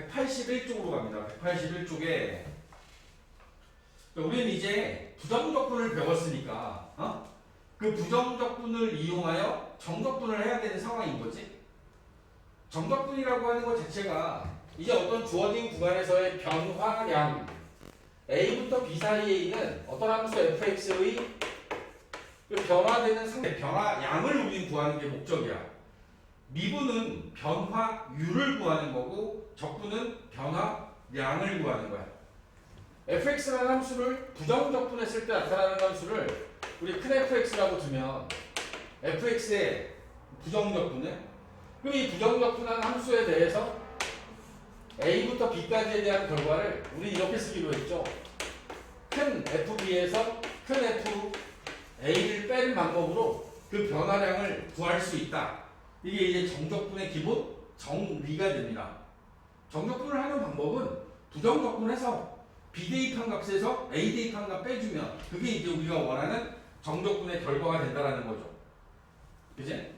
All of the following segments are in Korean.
181쪽으로 갑니다. 181쪽에 우리는 이제 부정적분을 배웠으니까 그 부정적분을 이용하여 정적분을 해야 되는 상황인 거지. 정적분이라고 하는 것 자체가 이제 어떤 주어진 구간에서의 변화량 A부터 B 사이에 있는 어떤 함수 fx의 변화되는 상대 변화량을 우리는 구하는 게 목적이야. 미분은 변화율을 구하는 거고 적분은 변화량을 구하는 거야. fx라는 함수를 부정적분했을 때 나타나는 함수를 우리 큰 fx라고 두면 fx의 부정적분은 그럼 이 부정적분한 함수에 대해서 a부터 b까지에 대한 결과를 우리 이렇게 쓰기로 했죠. 큰 fb에서 큰 f a를 빼는 방법으로 그 변화량을 구할 수 있다. 이게 이제 정적분의 기본 정리가 됩니다. 정적분을 하는 방법은 부정적분해서 b 대입한 값에서 a 대입한 값 빼주면 그게 이제 우리가 원하는 정적분의 결과가 된다라는 거죠. 그지?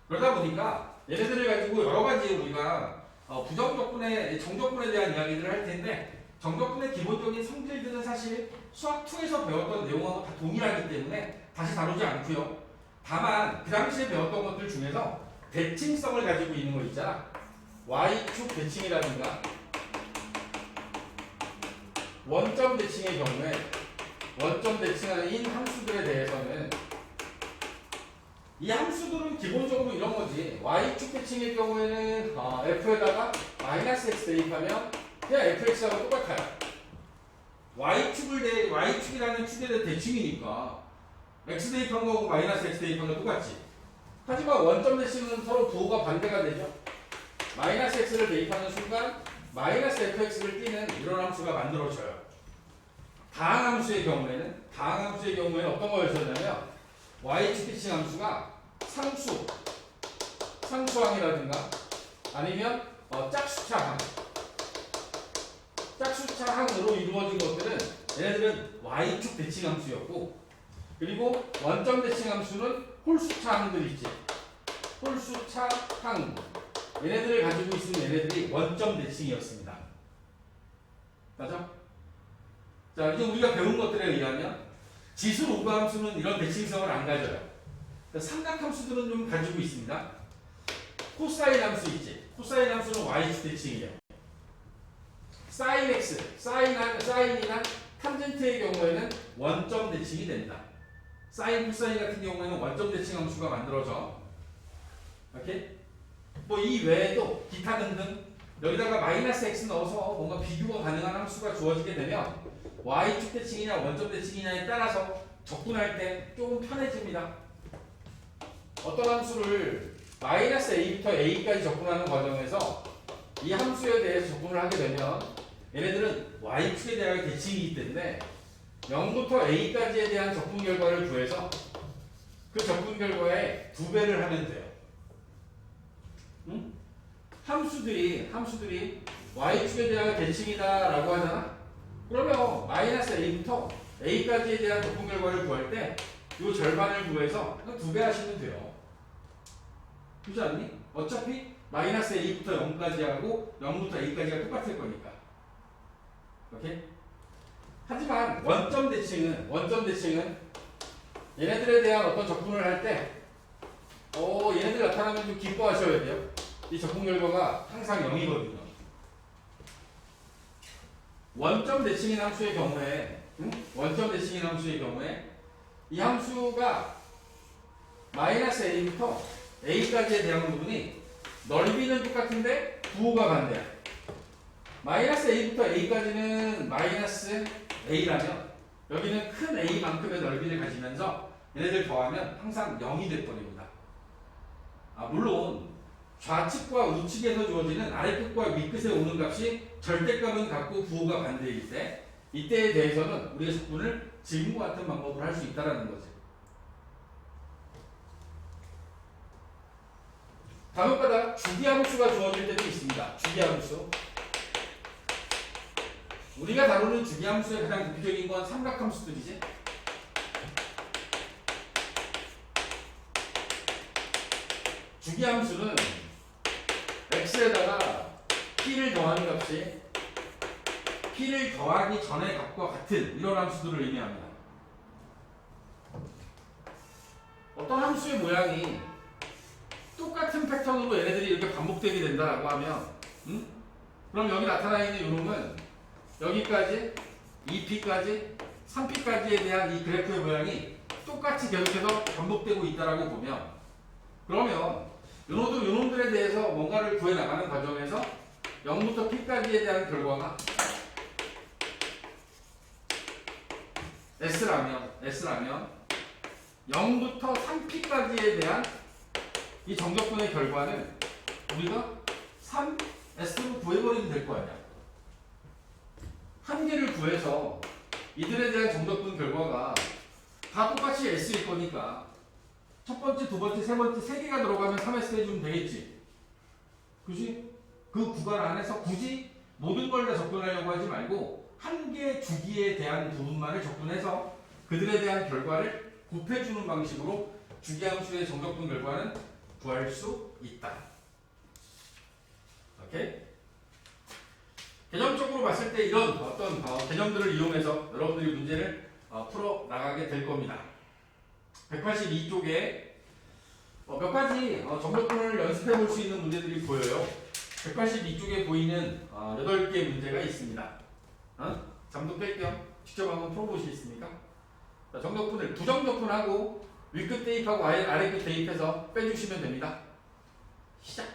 그러다 보니까 얘네들을 가지고 여러 가지 우리가 부정적분의 정적분에 대한 이야기들을 할 텐데 정적분의 기본적인 성질들은 사실 수학 2에서 배웠던 내용하고 다 동일하기 때문에 다시 다루지 않고요. 다만 그 당시에 배웠던 것들 중에서 대칭성을 가지고 있는 거 있잖아. y축 대칭이라든가 원점 대칭의 경우에 원점 대칭하는 함수들에 대해서는 이 함수들은 기본적으로 이런 거지. y축 대칭의 경우에는 f에다가 마이너스 x 대입하면 그냥 fx하고 똑같아요. y축이라는 축에 대한 대칭이니까 x 대입한 거하고 마이너스 x 대입한 거 똑같지. 하지만 원점 대칭은 서로 부호가 반대가 되죠. 마이너스 x를 대입하는 순간 마이너스 fx를 띄는 이런 함수가 만들어져요. 다항함수의 경우에는 어떤 거였었냐면 y축 대칭 함수가 상수항이라든가 아니면 짝수차항으로 이루어진 것들은 얘네들은 y축 대칭 함수였고, 그리고 원점 대칭 함수는 홀수차항들 있지. 홀수차항 얘네들을 가지고 있으면 얘네들이 원점 대칭이었습니다. 맞죠? 자, 이제 우리가 배운 것들에 의하면 지수 로그 함수는 이런 대칭성을 안 가져요. 삼각함수들은 좀 가지고 있습니다. 코사인 함수 있지. 코사인 함수는 y축 대칭이에요. 사인 x, 사인이나 탄젠트의 경우에는 원점 대칭이 된다. 사인, 코사인 같은 경우에는 원점 대칭 함수가 만들어져. 오케이? 뭐 이 외에도 기타 등등 여기다가 마이너스 x 넣어서 뭔가 비교가 가능한 함수가 주어지게 되면 y축 대칭이냐 원점 대칭이냐에 따라서 적분할 때 조금 편해집니다. 어떤 함수를 마이너스 a부터 a까지 적분하는 과정에서 이 함수에 대해서 적분을 하게 되면 얘네들은 y축에 대한 대칭이기 때문에 0부터 a까지에 대한 적분 결과를 구해서 그 적분 결과에 2배를 하면 돼요. 응? 함수들이 y축에 대한 대칭이다라고 하잖아. 그러면 마이너스 a부터 a까지에 대한 적분 결과를 구할 때 이 절반을 구해서 2배 하시면 돼요. 그렇지 않니? 어차피 마이너스 a부터 0까지 하고 0부터 a까지가 똑같을 거니까. 오케이? 하지만 원점 대칭은 얘네들에 대한 어떤 적분을 할 때 얘네들 나타나면 좀 기뻐하셔야 돼요. 이 적분 결과가 항상 0이거든요. 원점 대칭인 함수의 경우에 이 함수가 마이너스 a부터 a까지에 대한 부분이 넓이는 똑같은데 부호가 반대야. 마이너스 a부터 a까지는 마이너스 a라면 여기는 큰 a만큼의 넓이를 가지면서 얘네들 더하면 항상 0이 될 뻔입니다. 물론 좌측과 우측에서 주어지는 아래끝과 윗끝에 오는 값이 절대값은 같고 부호가 반대일 때 이때에 대해서는 우리가 적분을 지금과 같은 방법으로 할 수 있다는 거지. 다음과 주기함수가 주어질 때도 있습니다. 주기함수. 우리가 다루는 주기함수의 가장 대표적인 건 삼각함수들이지. 주기함수는 x에다가 P를 더하는 값이 P를 더하기 전의 값과 같은 이런 함수들을 의미합니다. 어떤 함수의 모양이 똑같은 패턴으로 얘네들이 이렇게 반복되게 된다라고 하면 그럼 여기 나타나 있는 요놈은 여기까지 2P까지 3P까지에 대한 이 그래프의 모양이 똑같이 계속해서 반복되고 있다라고 보면 그러면 요놈들에 대해서 뭔가를 구해나가는 과정에서 0부터 P까지에 대한 결과가 S라면 0부터 3P까지에 대한 이 정적분의 결과는 우리가 3S로 구해버리면 될 거 아니야. 한 개를 구해서 이들에 대한 정적분 결과가 다 똑같이 S일 거니까 첫 번째, 두 번째, 세 번째 세 개가 들어가면 3S 해주면 되겠지. 그지? 그 구간 안에서 굳이 모든 걸 다 접근하려고 하지 말고 한 개의 주기에 대한 부분만을 접근해서 그들에 대한 결과를 곱해주는 방식으로 주기함수의 정적분 결과는 구할 수 있다. 오케이? 개념적으로 봤을 때 이런 어떤 개념들을 이용해서 여러분들이 문제를 풀어 나가게 될 겁니다. 182쪽에 몇 가지 정적분을 연습해 볼 수 있는 문제들이 보여요. 182쪽에 보이는 8개의 문제가 있습니다. 잠도 뺄게요. 직접 한번 풀어보시겠습니까? 정적분을 부정적분하고 윗끝 대입하고 아래끝 대입해서 빼주시면 됩니다. 시작!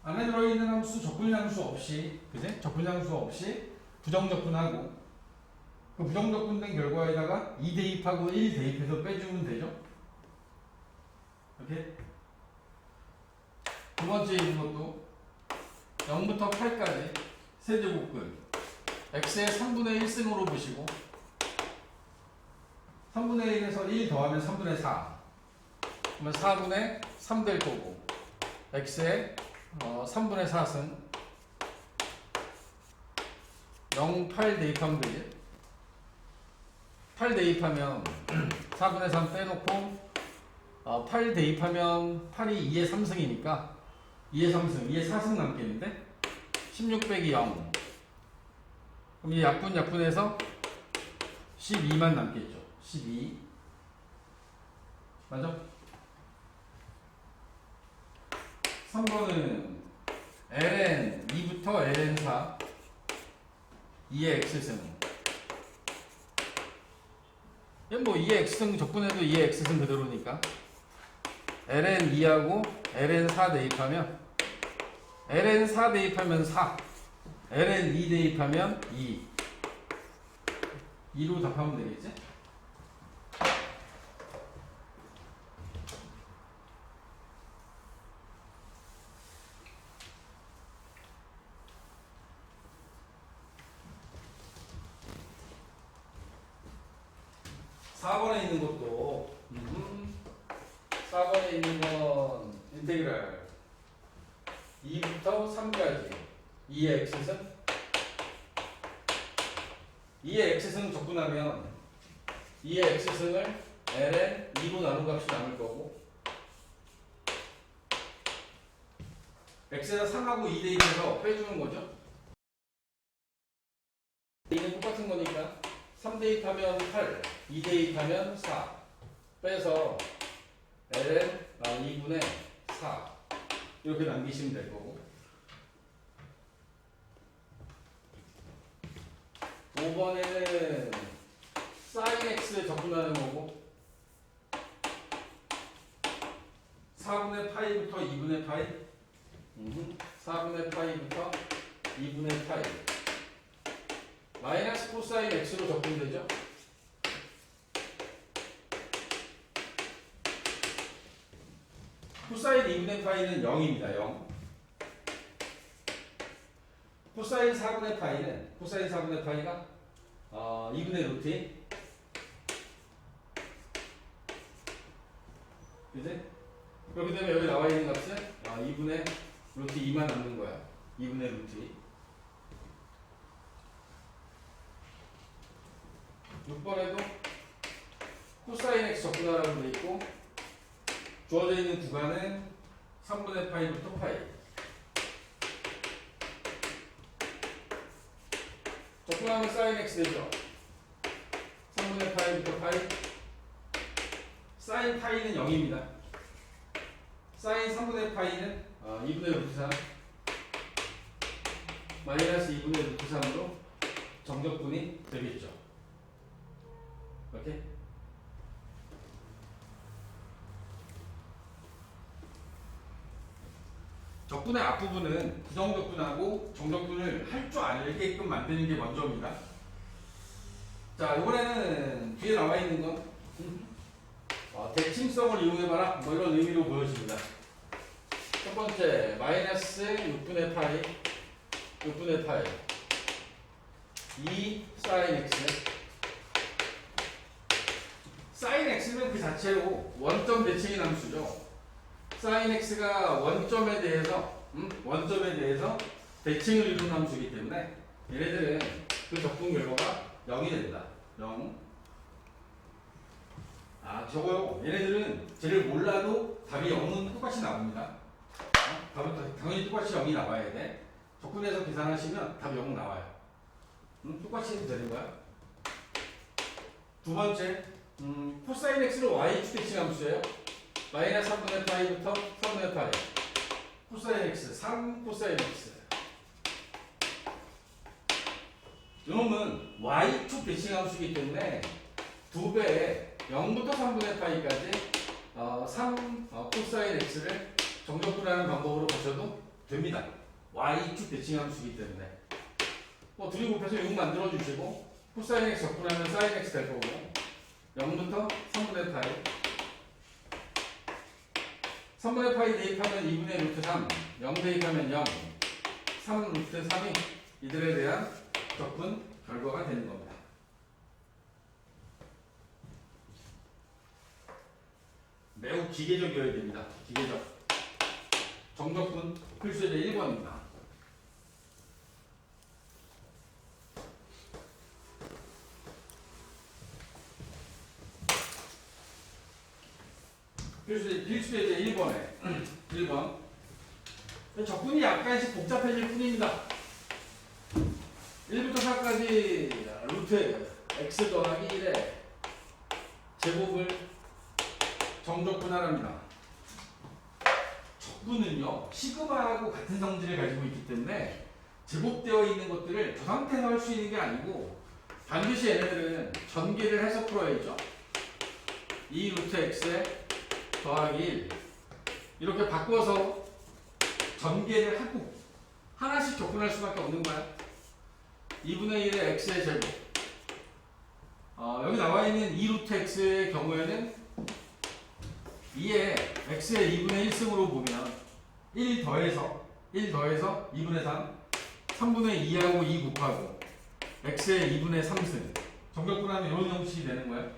안에 들어있는 함수 적분량수 없이, 그제? 적분량수 없이 부정적분하고 그 부정적분된 결과에다가 2 대입하고 1 대입해서 빼주면 되죠. 이렇게 두 번째 있는 것도 0부터 8까지 세제곱근 x의 3분의 1승으로 보시고 3분의 1에서 1 더하면 3분의 4 그러면 4분의 3 될 거고 x의 3분의 4승 0, 8 대입하면 되지. 8 대입하면 4분의 3 빼놓고 8 대입하면 8이 2의 3승이니까 2의 3승, 2의 4승 남겠는데 16 빼기 0 그럼 이 약분해서 12만 남겠죠. 12 맞아? 3번은 ln 2부터 ln 4 2의 x승 뭐 2의 x승 적분해도 2의 x승 그대로니까 ln 2하고 ln 4 대입하면 ln 4 대입하면 4 ln 2 대입하면 2 2로 답하면 되겠지? (4번에) 있는 것도 4번에 있는 건 인테그랄 2부터 3까지 2의 x승 2의 x승 적분하면 2의 x승을 ln 2로 나눈 값이 남을 거고 x에다 3하고 2 대입해서 빼주는 거죠. 2는 똑같은 거니까 3 대입하면 8 2 대입하면 4 빼서 ln 2분의 4 이렇게 남기시면 될 거고 5번에는 sin x 적분하는 거고 4분의 파이부터 2분의 파이 4분의 파이부터 2분의 파이 마이너스 코사인 x로 적분되죠. 2분의 파이는 0입니다. 0. 코사인 4분의 파이가 2분의 루트 2. 그지? 그렇기 때문에 여기 나와 있는 값은 2분의 루트 2만 남는 거야. 2분의 루트 2. 6번에도 코사인 x 적분하라고 되어 있고 주어져 있는 구간은 3분의 파이부터 파이. 적분하면 사인 x 되죠. 3분의 파이부터 파이. 사인 파이는 0입니다. 사인 3분의 파이는 2분의 루트 3 마이너스 2분의 루트 3으로 정적분이 되겠죠. 오케이? 적분의 앞부분은 부정적분하고 정적분을 할 줄 알게끔 만드는 게 먼저입니다. 자, 이번에는 뒤에 나와 있는 건 대칭성을 이용해봐라 뭐 이런 의미로 보여집니다. 첫 번째 마이너스 6분의 파이 2 사인 x 사인 x는 그 자체로 원점 대칭의 함수죠. 사인 x가 원점에 대해서 대칭을 이루는 함수이기 때문에 얘네들은 그 적분 결과가 0이 된다. 0. 저거요. 얘네들은 쟤를 몰라도 답이 0은 똑같이 나옵니다. 답은 당연히 똑같이 0이 나와야 돼. 적분해서 계산하시면 답이 0 나와요. 똑같이 해도 되는 거야. 두 번째, 코사인 x를 y축 대칭 함수예요. 마이너스 3분의 파이부터 3분의 파이. 코사인 x, 3 코사인 x. 이놈은 y축 대칭 함수이기 때문에 2배에 0부터 3분의 파이까지 3 코사인 x를 정적분하는 방법으로 보셔도 됩니다. y축 대칭 함수이기 때문에 둘이 곱해서 6 만들어 주시고 코사인 x 적분하면 사인 x 될 거고 0부터 3분의 파이 3분의 파이 대입하면 2분의 루트 3 0 대입하면 0 3 루트 3이 이들에 대한 적분 결과가 되는 겁니다. 매우 기계적이어야 됩니다. 기계적. 정적분 필수제 1번입니다. 필수제 1번에 1번. 적분이 약간씩 복잡해질 뿐입니다. 1부터 4까지 루트 x 더하기 1의 제곱을 정적분하랍니다. 적분은요 시그마하고 같은 성질을 가지고 있기 때문에 제곱되어 있는 것들을 저 상태에서 할 수 있는 게 아니고 반드시 얘네들은 전개를 해서 풀어야죠. 2 루트 x에 더하기 1 이렇게 바꿔서 전개를 하고 하나씩 적분할 수밖에 없는 거야. 2분의 1의 x의 제곱. 여기 나와 있는 2 루트 x의 경우에는 2에 x의 2분의 1승으로 보면 1 더해서 2분의 3 3분의 2하고 2 곱하고 x의 2분의 3승 정적분하면 이런 형식이 되는 거예요.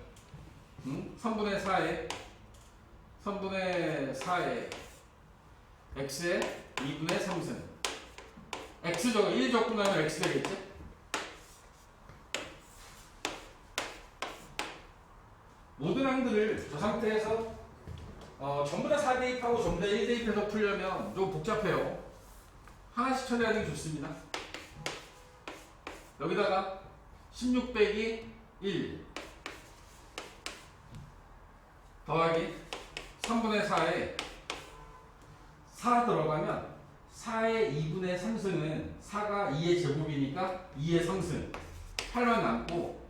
3분의 4에 x의 2분의 3승 x 1 적분하면 x 되겠지? 모든 항들을 저 상태에서 전부 다 4 대입하고 전부 다 1 대입해서 풀려면 좀 복잡해요. 하나씩 처리하는 게 좋습니다. 여기다가 16 빼기 1 더하기 3분의 4에 4 들어가면 4의 2분의 3승은 4가 2의 제곱이니까 2의 3승 8만 남고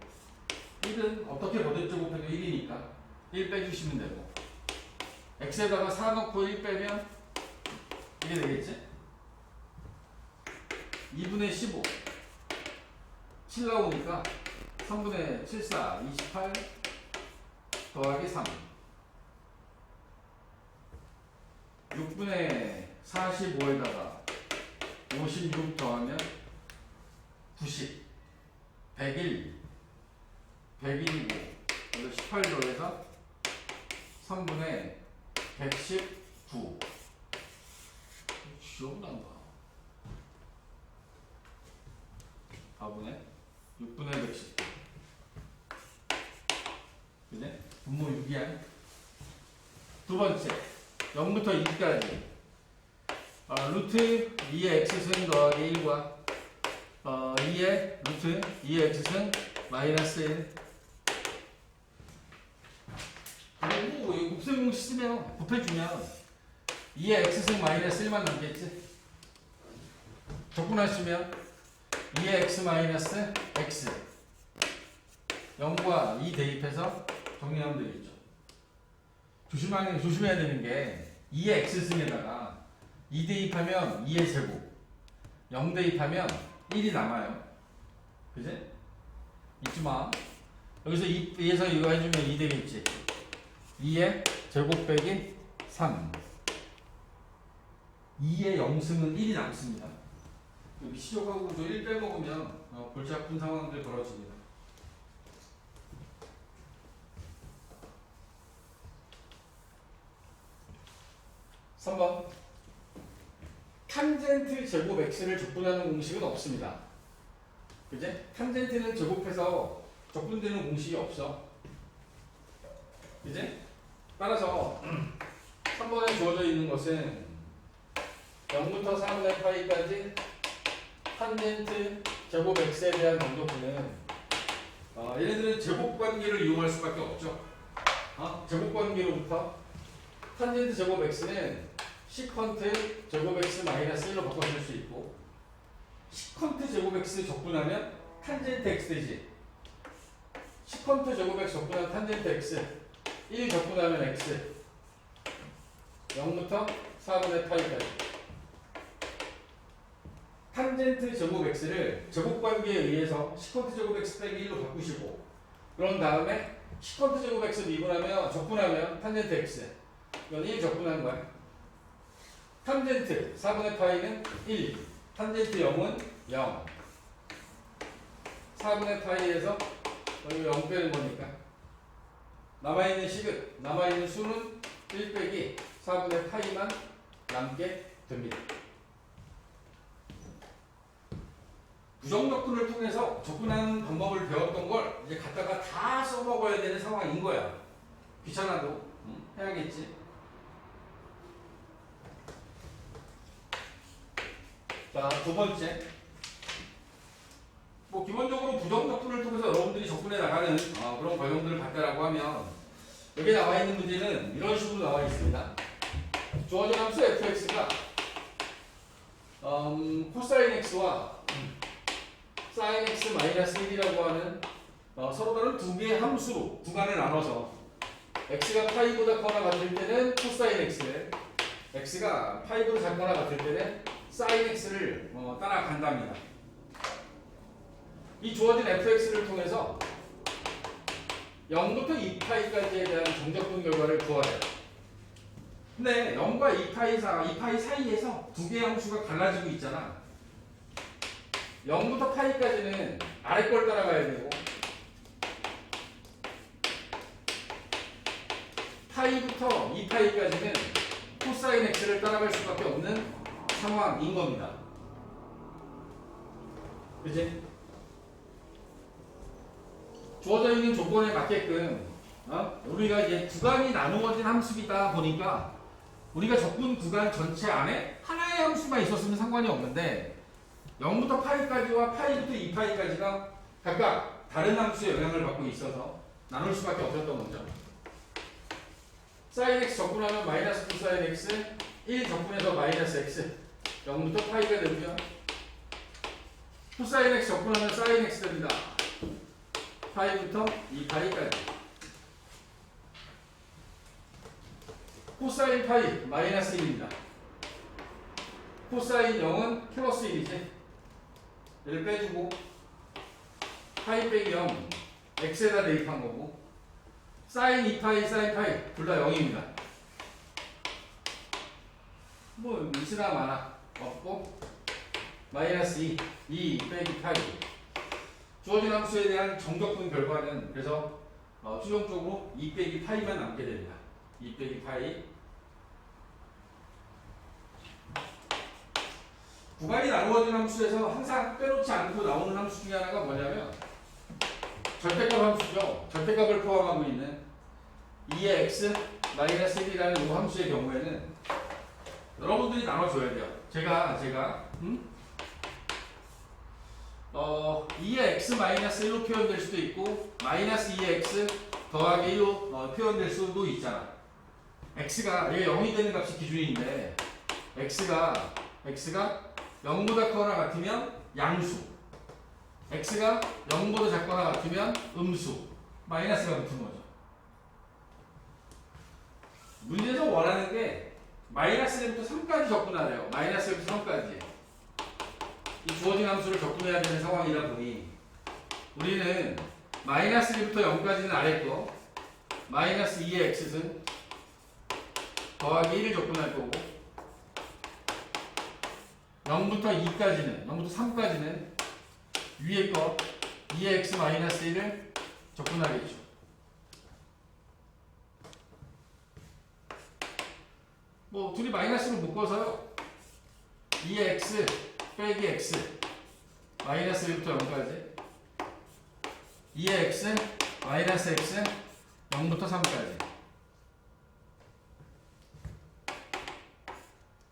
1은 어떻게 거듭 곱해도 1이니까 1 빼주시면 되고 x에다가 4 넣고 1 빼면 이게 되겠지? 2분의 15 7 나오니까 3분의 7, 4, 28 더하기 3 6분의 45에다가 56 더하면 90, 101, 101이고 그래서 18 더해서 3분의 119. 기억난다. 4분의 6분의 119. 그지? 분모 6이야. 두 번째, 0부터 2까지. 루트 2의 x승 더하기 1과 2의 루트 2의 x승 마이너스 1. 그리고 이 곱셈 공식 쓰면 곱해주면 2의 x승 마이너스 1만 남겠지. 적분하시면 2의 x 마이너스 x 0과 2 대입해서 정리하면 되겠죠. 조심해야 되는 게 2의 x승에다가 2 대입하면 2의 제곱 0 대입하면 1이 남아요. 그지? 잊지 마. 여기서 2에서 이거 해주면 2 되겠지. 2의 제곱 빼기 3 2의 0승은 1이 남습니다. 여기 시적하고 1 빼먹으면 골치 아픈 상황들이 벌어집니다. (3번) 탄젠트 제곱 x를 적분하는 공식은 없습니다. 그지? 탄젠트는 제곱해서 적분되는 공식이 없어. 그지? 따라서 3번에 주어져 있는 것은 0부터 3분의 파이까지 탄젠트 제곱 x에 대한 정적분은 얘네들은 제곱 관계를 이용할 수밖에 없죠. 제곱 관계로부터 탄젠트 제곱 x는 시컨트 제곱 x 마이너스 1로 바꿔줄 수 있고, 시컨트 제곱 x 적분하면 탄젠트 x 되지. 시컨트 제곱 x 적분하면 탄젠트 x 1 적분하면 x 0부터 4분의 파이까지. 탄젠트 제곱 x를 제곱 관계에 의해서 시컨트 제곱 x 빼기 1로 바꾸시고, 그런 다음에 시컨트 제곱 x 미분하면 적분하면 탄젠트 x 이건 1 적분하는 거야. 탄젠트 4분의 파이는 1, 탄젠트 0은 0. 4분의 파이에서 여기 0 빼는 거니까 남아있는 식은, 남아있는 수는 1 빼기 4분의 파이만 남게 됩니다. 부정적분을 통해서 적분하는 방법을 배웠던 걸 이제 갖다가 다 써먹어야 되는 상황인 거야. 귀찮아도 해야겠지. 자, 두 번째. 기본적으로 부정적분을 통해서 여러분들이 적분해 나가는 그런 과정들을 봤다라고 하면, 여기 나와 있는 문제는 이런 식으로 나와 있습니다. 주어진 함수 fx가 코사인 x와 사인 x 마이너스 1이라고 하는 서로 다른 두 개의 함수로 구간을 나눠서 x가 파이보다 커나 같을 때는 코사인 x를, x가 파이보다 작거나 같을 때는 사인 x를 따라간답니다. 이 주어진 fx를 통해서 0부터 2파이까지에 대한 정적분 결과를 구하래요. 근데 0과 2파이 사이에서 두 개의 함수가 갈라지고 있잖아. 0부터 파이까지는 아래 걸 따라가야 되고, 파이부터 2파이까지는 코사인 x를 따라갈 수밖에 없는 상황인 겁니다. 그치? 주어져 있는 조건에 맞게끔 우리가 이제 구간이 나누어진 함수이다 보니까 우리가 적분 구간 전체 안에 하나의 함수만 있었으면 상관이 없는데, 0부터 파이까지와 파이부터 2파이까지가 각각 다른 함수의 영향을 받고 있어서 나눌 수밖에 없었던 거죠. 사인 x 적분하면 마이너스 코사인 x 1 적분해서 마이너스 x 0부터 파이가 되고요. 코사인 x 적분하면 사인 x 됩니다. 파이부터 2파이까지. 코사인 파이 마이너스 1입니다. 코사인 0은 플러스 1이지. 얘를 빼주고 파이 빼기 0 x에다 대입한 거고, 사인 2파이 사인 파이 둘 다 0입니다. 뭐 있으나 마나 없고 마이너스 2 빼기 파이. 주어진 함수에 대한 정적분 결과는 그래서 최종적으로 2 빼기 파이만 남게 됩니다. 2 빼기 파이. 구간이 나누어진 함수에서 항상 빼놓지 않고 나오는 함수 중에 하나가 뭐냐면 절대값 함수죠. 절대값을 포함하고 있는 2의 x 마이너스 1이라는 이 함수의 경우에는 여러분들이 나눠줘야 돼요. 제가 2의 x 마이너스 1로 표현될 수도 있고 마이너스 2의 x 더하기 1로 표현될 수도 있잖아. x가 이게 0이 되는 값이 기준인데 x가 0보다 크거나 같으면 양수, x가 0보다 작거나 같으면 음수, 마이너스가 붙은 거죠. 문제에서 원하는 게 마이너스 1부터 3까지 접근하래요. 마이너스 1부터 3까지. 이 주어진 함수를 접근해야 되는 상황이다 보니 우리는 마이너스 1부터 0까지는 아래 거, 마이너스 2의 x는 더하기 1을 접근할 거고 0부터 2까지는, 0부터 3까지는 위에 거 2의 x 마이너스 1을 접근하겠죠. 뭐 둘이 마이너스를 묶어서요. 2의 x 빼기 x 마이너스 1부터 0까지 2의 x 마이너스 x 0부터 3까지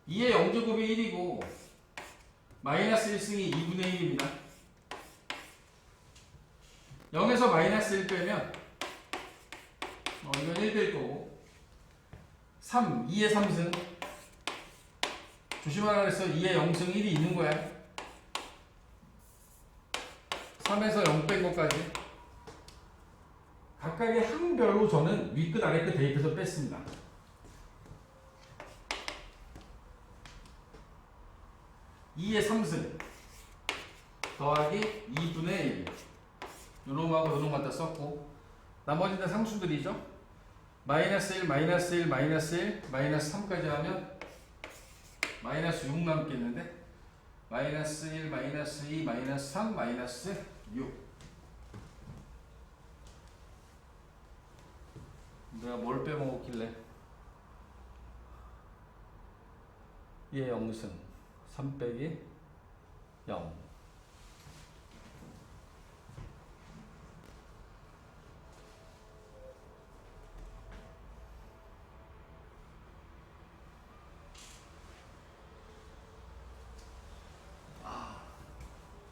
2의 0제곱이 1이고 마이너스 1승이 2분의 1입니다. 0에서 마이너스 1 빼면 이건 1 될 거고 3, 2의 3승 조심하라 그래서 2의 0승 1이 있는 거야. 3에서 0 뺀 것까지 각각의 항별로 저는 윗끝 아래끝 대입해서 뺐습니다. 2의 3승 더하기 2분의 1 요놈하고 요놈 갖다 썼고 나머지는 다 상수들이죠. 마이너스 1, 마이너스 1, 마이너스 1, 마이너스 3까지 하면 마이너스 6 남겠는데 마이너스 1, 마이너스 2, 마이너스 3, 마이너스 6 내가 뭘 빼먹었길래 2의 0승 3 빼기 0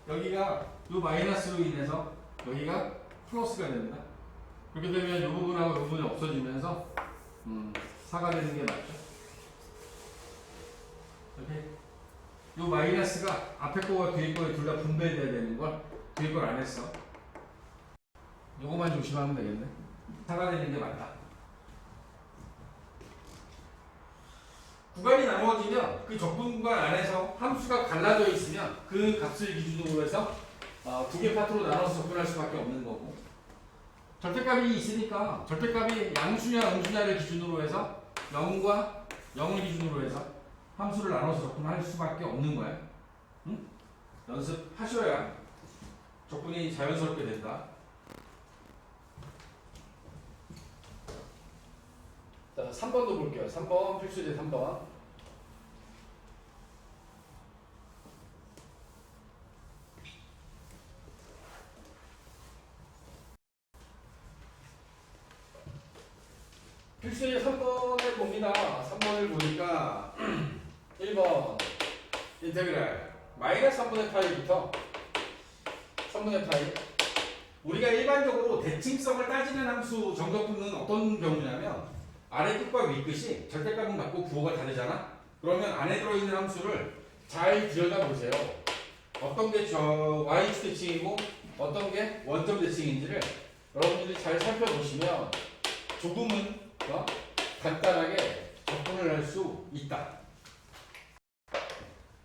여기가 이 마이너스로 인해서 여기가 플러스가 됩니다. 그렇게 되면 이 부분하고 이 부분이 없어지면서 4가 되는 게 맞죠. 이렇게 이 마이너스가 앞에 거와 뒤에 거에 둘 다 분배돼야 되는 걸 뒤에 걸 안 했어. 요거만 조심하면 되겠네. 4가 되는 게 맞다. 구간이 나누어지면 그 적분 구간 안에서 함수가 갈라져 있으면 그 값을 기준으로 해서 두 개 파트로 나눠서 접근할 수밖에 없는 거고 절대값이 있으니까 절대값이 양수냐 음수냐를 기준으로 해서 0과 0을 기준으로 해서 함수를 나눠서 접근할 수밖에 없는 거야. 응? 연습하셔야 접근이 자연스럽게 된다. 자, 3번도 볼게요. 3번 필수제 3번. 필수제 3번을 봅니다. 3번을 보니까 1번 인테그랄 마이너스 3분의 파이부터 3분의 파이. 우리가 일반적으로 대칭성을 따지는 함수 정적분은 어떤 경우냐면 아래 끝과 위 끝이 절대값은 같고 부호가 다르잖아. 그러면 안에 들어있는 함수를 잘 들여다보세요. 어떤 게 y축 대칭이고 어떤 게 원점 대칭인지를 여러분들이 잘 살펴보시면 조금은 간단하게 접근을 할 수 있다.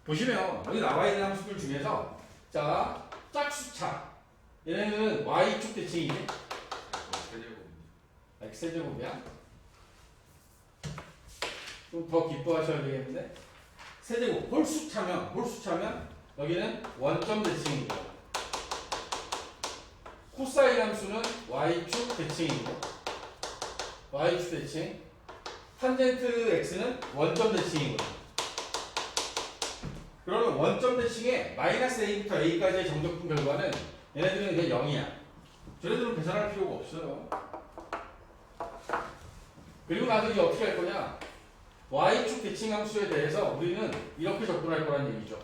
보시면 여기 나와 있는 함수들 중에서 자 짝수차 얘네는 y축 대칭이지. x제곱이야. 좀 더 기뻐하셔야 되겠는데 세제곱 홀수 차면 여기는 원점 대칭이고 코사인 함수는 y축 대칭이고 y축 대칭 탄젠트 x는 원점 대칭이고 그러면 원점 대칭에 마이너스 a부터 a까지의 정적분 결과는 얘네들은 그냥 0이야. 저네들은 계산할 필요가 없어요. 그리고 나서 이제 어떻게 할 거냐? y축 대칭 함수에 대해서 우리는 이렇게 접근할 거라는 얘기죠.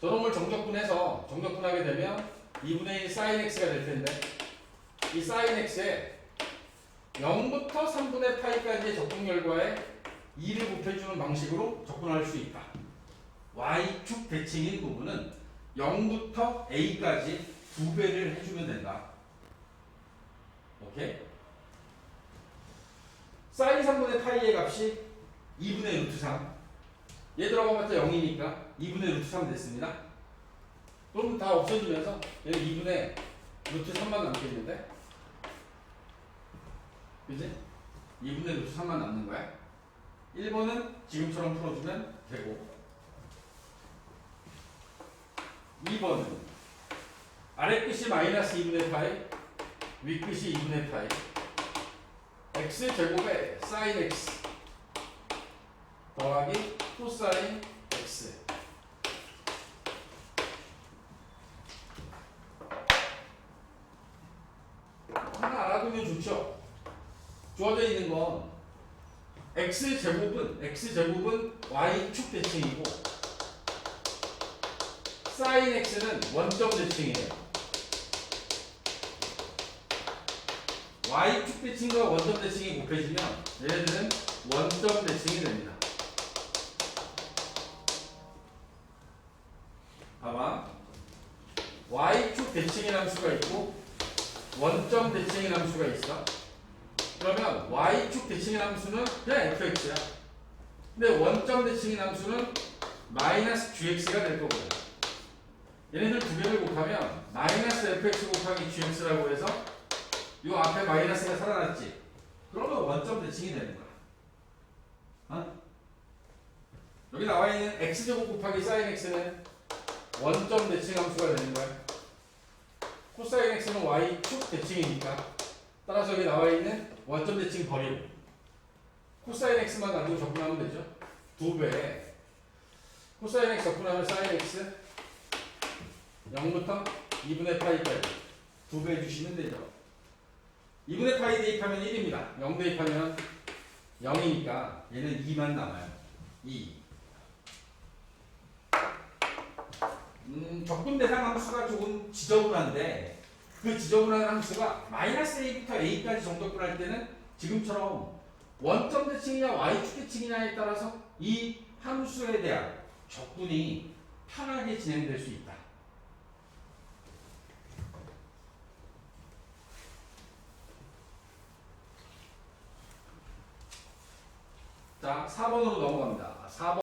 저런 걸 정적분해서 정적분하게 되면 2분의 1 sin x가 될 텐데 이 sin x에 0부터 3분의 파이까지의 적분 결과에 2를 곱해주는 방식으로 접근할 수 있다. y축 대칭인 부분은 0부터 a까지 2배를 해주면 된다. 오케이? sin 3분의 파이의 값이 2분의 루트 3. 얘 들어가봤자 0이니까 2분의 루트 3 됐습니다. 그럼 다 없어지면서 얘는 2분의 루트 3만 남겠는데? 그지? 2분의 루트 3만 남는 거야. 1번은 지금처럼 풀어주면 되고 2번은 아래 끝이 마이너스 2분의 파이 위 끝이 2분의 파이 x제곱에 sin x 더하기 코사인 x 하나 알아두면 좋죠. 주어져 있는 건 x제곱은 y축 대칭이고 sin x는 원점 대칭이에요. y축 대칭과 원점 대칭이 곱해지면 얘네들은 원점 대칭이 됩니다. 봐봐. y축 대칭이라는 수가 있고 원점 대칭이라는 수가 있어. 그러면 y축 대칭이라는 수는 그냥 fx야. 근데 원점 대칭이라는 수는 마이너스 gx가 될 거거든. 얘네들 두 개를 곱하면 마이너스 fx 곱하기 gx라고 해서 요 앞에 마이너스가 살아났지. 그러면 원점 대칭이 되는 거야. 어? 여기 나와 있는 x제곱 곱하기 sin x는 원점 대칭 함수가 되는 거야. 코사인 x는 y축 대칭이니까 따라서 여기 나와 있는 원점 대칭 버리고 코사인 x만 가지고 접근하면 되죠. 2배 코사인 x 접근하면 sin x 0부터 2분의 파이까지 2배 해주시면 되죠. 2분의 파이 대입하면 1입니다. 0 대입하면 0이니까 얘는 2만 남아요. 2. 적분 대상 함수가 조금 지저분한데 그 지저분한 함수가 마이너스 a부터 a까지 정적분할 때는 지금처럼 원점 대칭이냐 y축 대칭이냐에 따라서 이 함수에 대한 적분이 편하게 진행될 수 있다. 자, 4번으로 넘어갑니다. 4번.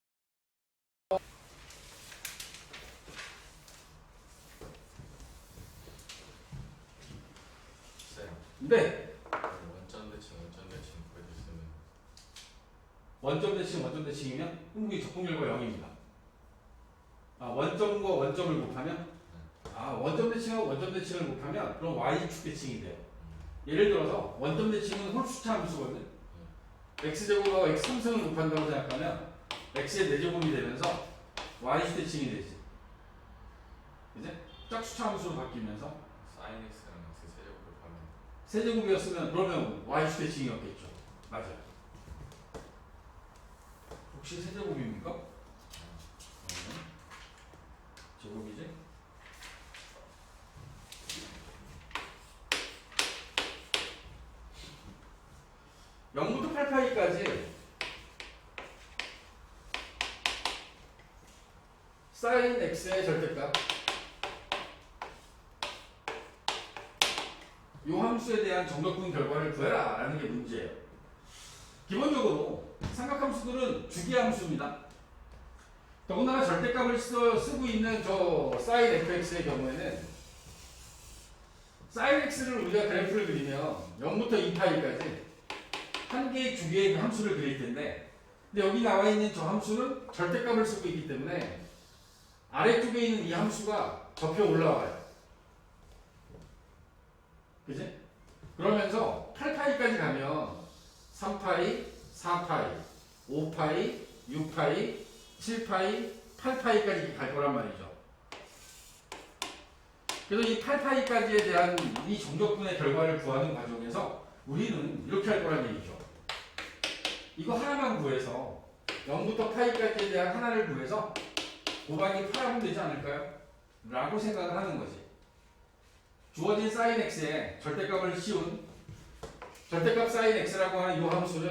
네. 원점 대칭 보여줬으면 원점 대칭이면 항목이 적분 결과 0입니다. 원점과 원점을 곱하면 원점 대칭하고 원점 대칭을 곱하면 그럼 y축 대칭이 돼요. 예를 들어서 원점 대칭은 홀수차 함수거든. x제곱하고 x 3승을 곱한다고 생각하면 x의 4제곱이 되면서 y축 대칭이 되지. 그지? 짝수차 함수로 바뀌면서 sin x랑 x 세제곱 곱하면 세제곱이었으면 그러면 y축 대칭이었겠죠. 맞아요. 혹시 세제곱입니까? 제곱이지? (0부터 8파이까지) sin x의 절대값 이 함수에 대한 정적분 결과를 구해라 라는 게 문제예요. 기본적으로 삼각함수들은 주기함수입니다. 더군다나 절대값을 쓰고 있는 저 sin fx의 경우에는 sin x를 우리가 그래프를 그리면 0부터 2파이까지 한 개의 주기의 함수를 그릴 텐데 근데 여기 나와 있는 저 함수는 절대값을 쓰고 있기 때문에 아래쪽에 있는 이 함수가 접혀 올라와요. 그지? 그러면서 8파이까지 가면 3파이, 4파이, 5파이, 6파이, 7파이, 8파이까지 갈 거란 말이죠. 그래서 이 8파이까지에 대한 이 정적분의 결과를 구하는 과정에서 우리는 이렇게 할 거란 얘기죠. 이거 하나만 구해서 0부터 파이까지에 대한 하나를 구해서 곱하기 8하면 되지 않을까요? 라고 생각을 하는 거지. 주어진 sin x에 절대값을 씌운 절대값 sin x라고 하는 이 함수는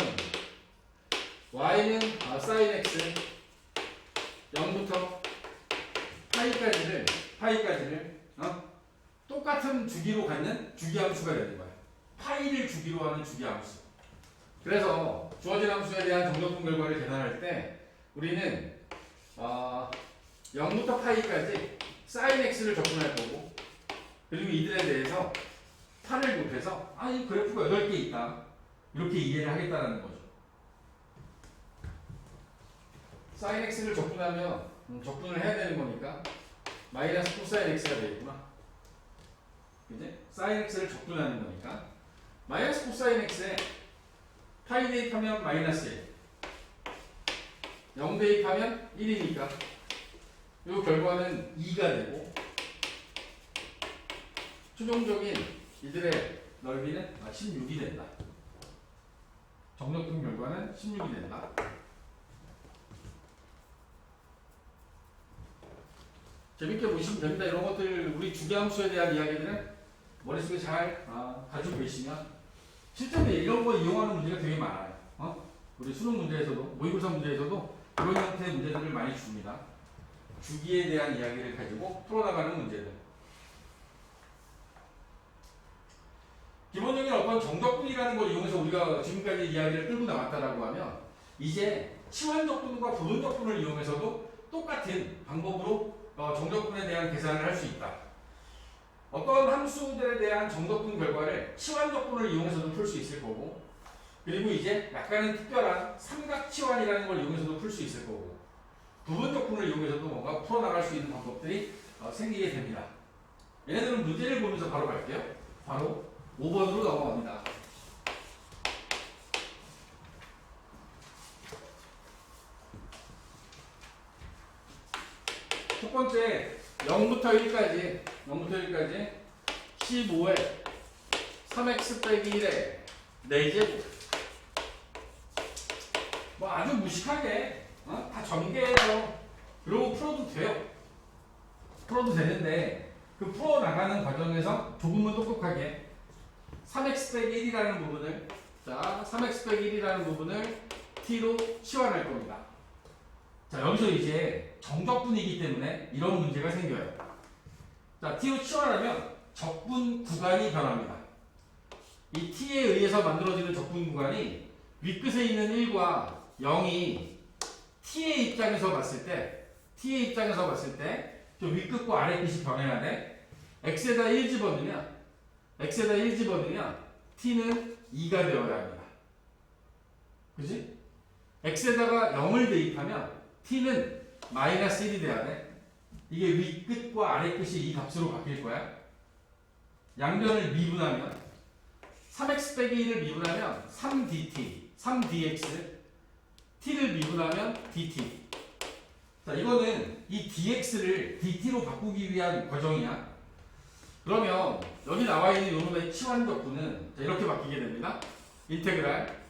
y는 sin x 0부터 파이까지를 똑같은 주기로 갖는 주기함수가 되는 거예요. 파이를 주기로 하는 주기함수. 그래서 주어진 함수에 대한 정적분 결과를 계산할 때 우리는 0부터 파이까지 sin x를 접근할 거고, 그리고 이들에 대해서 8을 곱해서 이 그래프가 8개 있다, 이렇게 이해를 하겠다는 거죠. sin x를 접근하면 접근을 해야 되는 거니까 마이너스 코사인 x가 되겠구나. 그지? sin x를 접근하는 거니까 마이너스 코사인 x에 파이 대입하면 마이너스 1, 0 대입하면 1이니까 이 결과는 2가 되고, 최종적인 이들의 넓이는 16이 된다. 정적분 결과는 16이 된다. 재밌게 보시면 됩니다. 이런 것들, 우리 주기함수에 대한 이야기들은 머릿속에 잘 가지고 계시면 실제로 이런 거 이용하는 문제가 되게 많아요. 우리 수능 문제에서도, 모의고사 문제에서도 이런 형태의 문제들을 많이 줍니다. 주기에 대한 이야기를 가지고 풀어나가는 문제들. 기본적인 어떤 정적분이라는 걸 이용해서 우리가 지금까지 이야기를 끌고 나갔다라고 하면, 이제 치환적분과 부분적분을 이용해서도 똑같은 방법으로 정적분에 대한 계산을 할 수 있다. 어떤 함수들에 대한 정적분 결과를 치환적분을 이용해서도 풀 수 있을 거고, 그리고 이제 약간은 특별한 삼각치환이라는 걸 이용해서도 풀 수 있을 거고, 부분적분을 이용해서도 뭔가 풀어나갈 수 있는 방법들이 생기게 됩니다. 얘네들은 문제를 보면서 바로 갈게요. 바로 5번으로 넘어갑니다. 첫 번째 0부터 1까지 15에 3x 빼기 1에 4제곱. 뭐 아주 무식하게 다 전개해서 그러고 풀어도 돼요. 풀어도 되는데, 그 풀어나가는 과정에서 조금은 똑똑하게 3x 빼기 1이라는 부분을, 3x 빼기 1이라는 부분을 t로 치환할 겁니다. 자, 여기서 이제 정적분이기 때문에 이런 문제가 생겨요. 자, t로 치환하면 적분 구간이 변합니다. 이 t에 의해서 만들어지는 적분 구간이 윗끝에 있는 1과 0이 t의 입장에서 봤을 때 저 윗끝과 아래끝이 변해야 돼. x에다 1 집어넣으면 t는 2가 되어야 합니다. 그지? x에다가 0을 대입하면 t는 마이너스 1이 돼야 돼. 이게 윗끝과 아래끝이 이 값으로 바뀔 거야. 양변을 미분하면 3x 빼기 1을 미분하면 3dt, 3dx, t를 미분하면 dt. 자, 이거는 이 dx를 dt로 바꾸기 위한 과정이야. 그러면 여기 나와 있는 요놈의 치환적분은 이렇게 바뀌게 됩니다. 인테그랄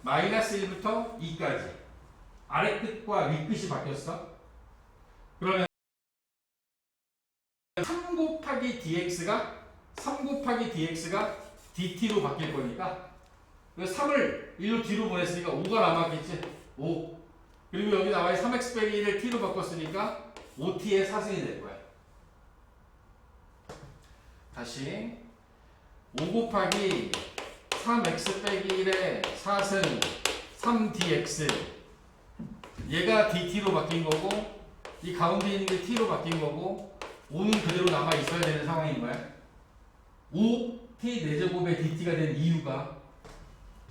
마이너스 1부터 2까지 아래끝과 윗끝이 바뀌었어. 그러면 3 곱하기 dx가 dt로 바뀔 거니까 3을 1로 뒤로 보냈으니까 5가 남았겠지. 5. 그리고 여기 나와 있는 3x 빼기 1을 t로 바꿨으니까 5t의 4승이 될 거야. 다시 5 곱하기 3x 빼기 1의 4승 3dx, 얘가 dt로 바뀐 거고, 이 가운데 있는 게 t로 바뀐 거고, 5는 그대로 남아 있어야 되는 상황인 거야. 5t 4제곱의 dt가 된 이유가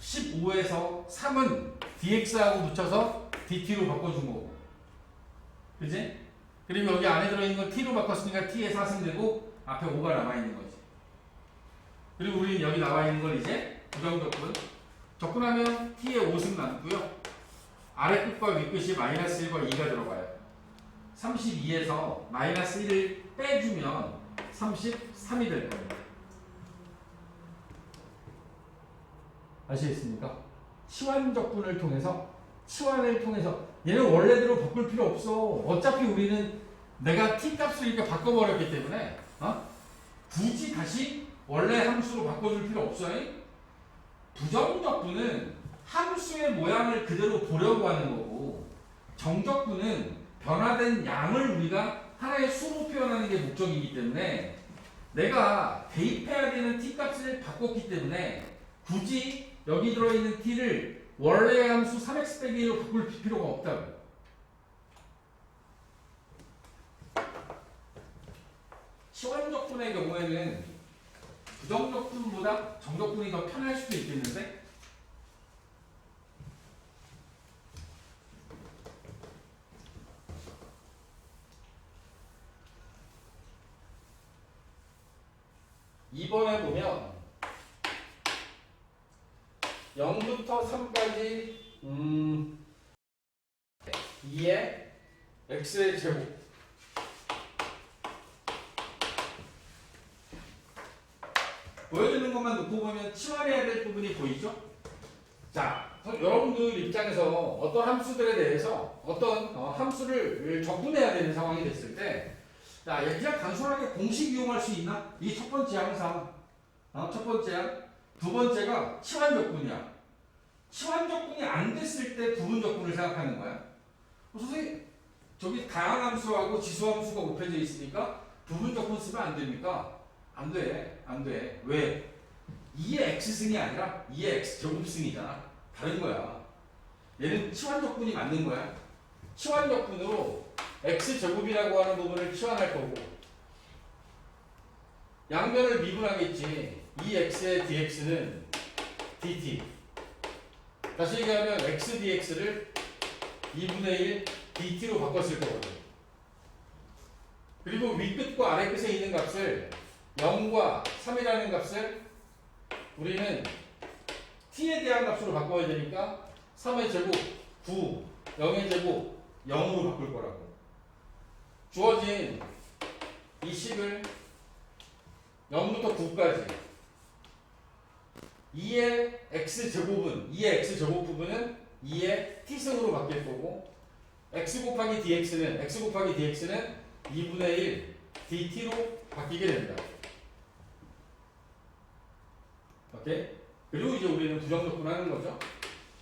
15에서 3은 dx하고 붙여서 dt로 바꿔준 거고. 그지? 그리고 여기 안에 들어있는 건 t로 바꿨으니까 t에 4승 되고 앞에 5가 남아있는 거지. 그리고 우리는 여기 나와있는 걸 이제 부정적분. 적분하면 t에 5승 남고요. 아래 끝과 윗 끝이 마이너스 1과 2가 들어가요. 32에서 마이너스 1을 빼주면 33이 될 겁니다. 아시겠습니까? 치환적분을 통해서 치환을 통해서 얘는 원래대로 바꿀 필요 없어. 어차피 우리는 내가 t 값을 이렇게 바꿔버렸기 때문에 굳이 다시 원래 함수로 바꿔줄 필요 없어요. 부정적분은 함수의 모양을 그대로 보려고 하는 거고 정적분은 변화된 양을 우리가 하나의 수로 표현하는 게 목적이기 때문에 내가 대입해야 되는 t 값을 바꿨기 때문에 굳이 여기 들어있는 t를 원래 함수 3x 빼기 1로 바꿀 필요가 없다고. 치환적분의 경우에는 부정적분보다 정적분이 더 편할 수도 있겠는데 이번에 보면 0부터 3까지 2의 x의 제곱 보여주는 것만 놓고 보면 치환해야 될 부분이 보이죠? 자, 여러분들 입장에서 어떤 함수들에 대해서 어떤 함수를 적분해야 되는 상황이 됐을 때 자, 그냥 단순하게 공식 이용할 수 있나? 이 첫 번째 항상 첫 번째야. 두 번째가 치환적분이야. 치환적분이 안 됐을 때 부분적분을 생각하는 거야. 선생님, 저기 다항함수하고 지수함수가 곱해져 있으니까 부분적분 쓰면 안 됩니까? 안 돼. 안 돼. 왜? 2의 x승이 아니라 2의 x제곱승이잖아. 다른 거야. 얘는 치환적분이 맞는 거야. 치환적분으로 x제곱이라고 하는 부분을 치환할 거고 양변을 미분하겠지. 2x의 dx는 dt. 다시 얘기하면 x dx를 2분의 1 dt로 바꿨을 거거든. 그리고 윗끝과 아래끝에 있는 값을 0과 3이라는 값을 우리는 t에 대한 값으로 바꿔야 되니까 3의 제곱 9, 0의 제곱 0으로 바꿀 거라고. 주어진 이 식을 0부터 9까지 2의 x제곱은 2의 x제곱 부분은 2의 t승으로 바뀔 거고 x 곱하기 dx는 2분의 1 dt로 바뀌게 된다. 오케이? 그리고 이제 우리는 부정적분 하는 거죠.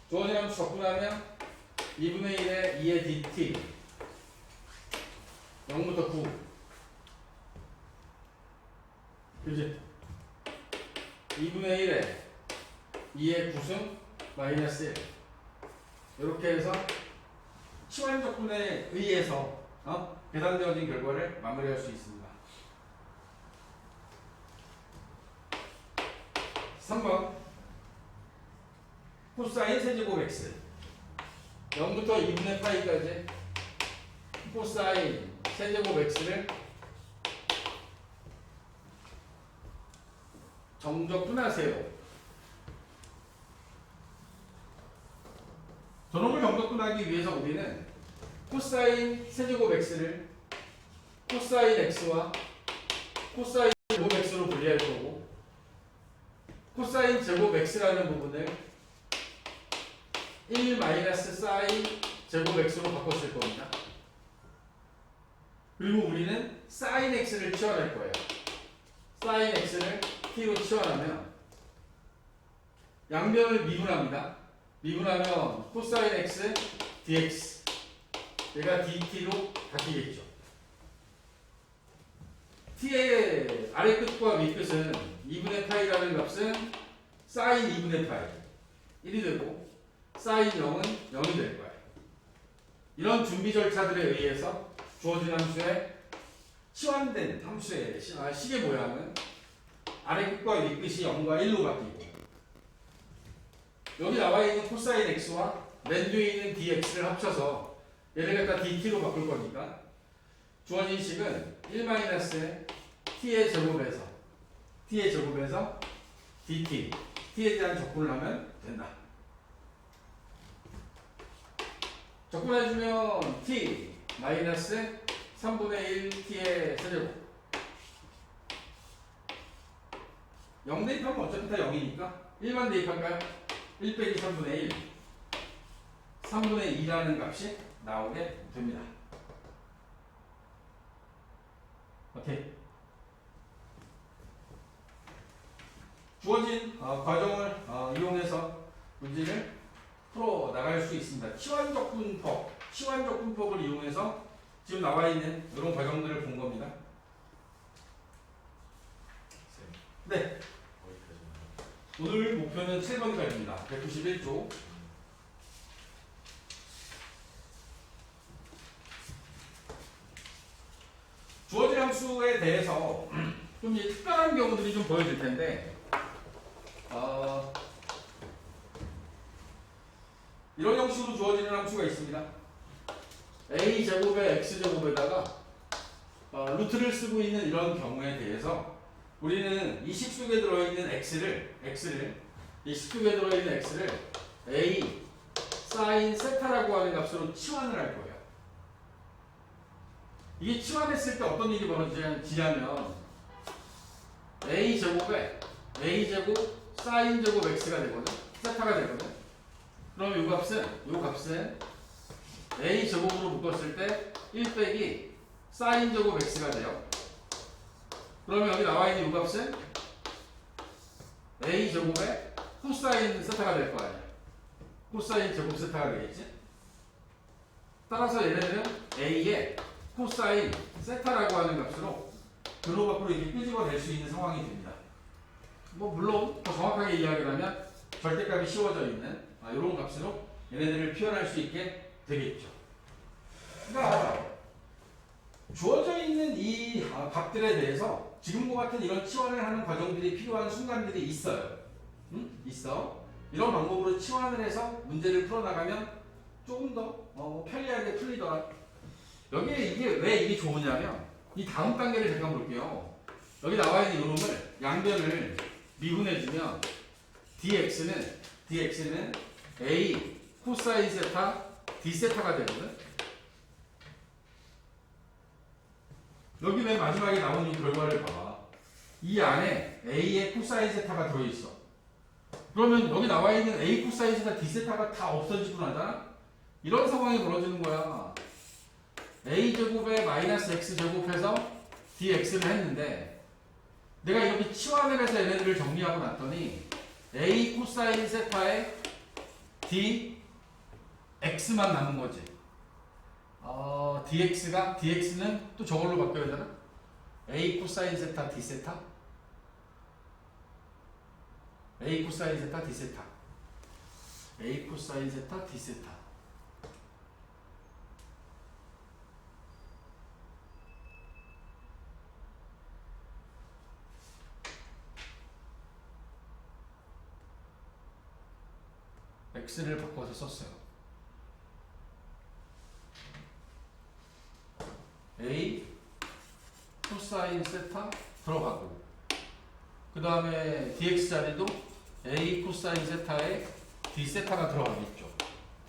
주어진 함수 적분하면 2분의 1에 2의 dt 0부터 9 그지? 2분의 1에 2의 9승 마이너스 1 이렇게 해서 치환적분에 의해서 계산되어진 결과를 마무리할 수 있습니다. 3번 코사인 세제곱 x 0부터 2분의 파이까지 코사인 세제곱 x를 정적분하세요. 저놈을 정적분하기 위해서 우리는 코사인 세제곱 x를 코사인 x와 코사인 제곱 x로 분리할 거고 코사인 제곱 x라는 부분을 1 마이너스 사인 제곱 x로 바꿨을 겁니다. 그리고 우리는 사인 x를 치환할 거예요. 사인 x를 t로 치환하면 양변을 미분합니다. 미분하면 코사인 x dx 얘가 dt로 바뀌겠죠. t의 아래끝과 윗끝은 2분의 파이라는 값은 사인 2분의 파이 1이 되고 사인 0은 0이 될 거예요. 이런 준비 절차들에 의해서 주어진 함수의 치환된 함수의 식의 모양은 아래끝과 윗끝이 0과 1로 바뀌고 여기 나와 있는 코사인 x와 맨 뒤에 있는 dx를 합쳐서 얘를 갖다 dt로 바꿀 거니까 주어진 식은 1-t의 제곱에서 dt, t에 대한 적분을 하면 된다. 적분해주면 t 마이너스 3분의 1 t의 세제곱 0 대입하면 어차피 다 0이니까 1만 대입할까요? 1 빼기 3분의 1 3분의 2라는 값이 나오게 됩니다. 오케이. 주어진 과정을 이용해서 문제를 풀어 나갈 수 있습니다. 치환적분법을 이용해서 지금 나와 있는 이런 과정들을 본 겁니다. 쌤, 네, 어디까지 나요? 오늘 목표는 7번까지입니다. 191조. 주어진 함수에 대해서 좀 이제 특별한 경우들이 좀 보여질 텐데, 이런 형식으로 주어지는 함수가 있습니다. a 제곱에 x 제곱에다가 루트를 쓰고 있는 이런 경우에 대해서 우리는 이 식 속에 들어있는 x를 이 식 속에 들어있는 x를 a 사인 세타라고 하는 값으로 치환을 할 거예요. 이게 치환했을 때 어떤 일이 벌어지냐면 a 제곱 사인 제곱 x가 되거든. 세타가 되거든. 그럼 이 값은 a 제곱으로 묶었을 때 1 빼기 사인 제곱 x가 돼요. 그러면 여기 나와 있는 이 값은 a 제곱에 코사인 세타가 될 거 아니야. 코사인 제곱 세타가 되겠지. 따라서 얘네들은 a의 코사인 세타라고 하는 값으로 근호 밖으로 이렇게 끄집어낼 수 있는 상황이 됩니다. 뭐 물론 더 정확하게 이야기하면 절대값이 씌워져 있는 이런 값으로 얘네들을 표현할 수 있게 되겠죠. 그러니까 주어져 있는 이 값들에 대해서 지금과 같은 이런 치환을 하는 과정들이 필요한 순간들이 있어요. 있어. 이런 방법으로 치환을 해서 문제를 풀어나가면 조금 더 편리하게 풀리더라. 여기에 이게 좋으냐면 이 다음 단계를 잠깐 볼게요. 여기 나와 있는 이놈을 양변을 미분해주면 dx는 a 코사인 세타 d 세타가 되거든. 여기 맨 마지막에 나오는 이 결과를 봐봐. 이 안에 a의 코사인 세타가 들어있어. 그러면 여기 나와 있는 a 코사인 세타 d 세타가 다 없어지고 나잖아. 이런 상황이 벌어지는 거야. a 제곱에 마이너스 x 제곱해서 dx를 했는데 내가 이렇게 치환을 해서 얘네들을 정리하고 났더니 a 코사인 세타에 dx만 남은 거지. dx는 또 저걸로 바뀌어야 되나? a 코사인 세타 d 세타? a 코사인 세타 d 세타. a 코사인 세타 d 세타. x를 바꿔서 썼어요. a 코사인 세타 들어가고 그 다음에 dx 자리도 a 코사인 세타에 d 세타가 들어가겠죠.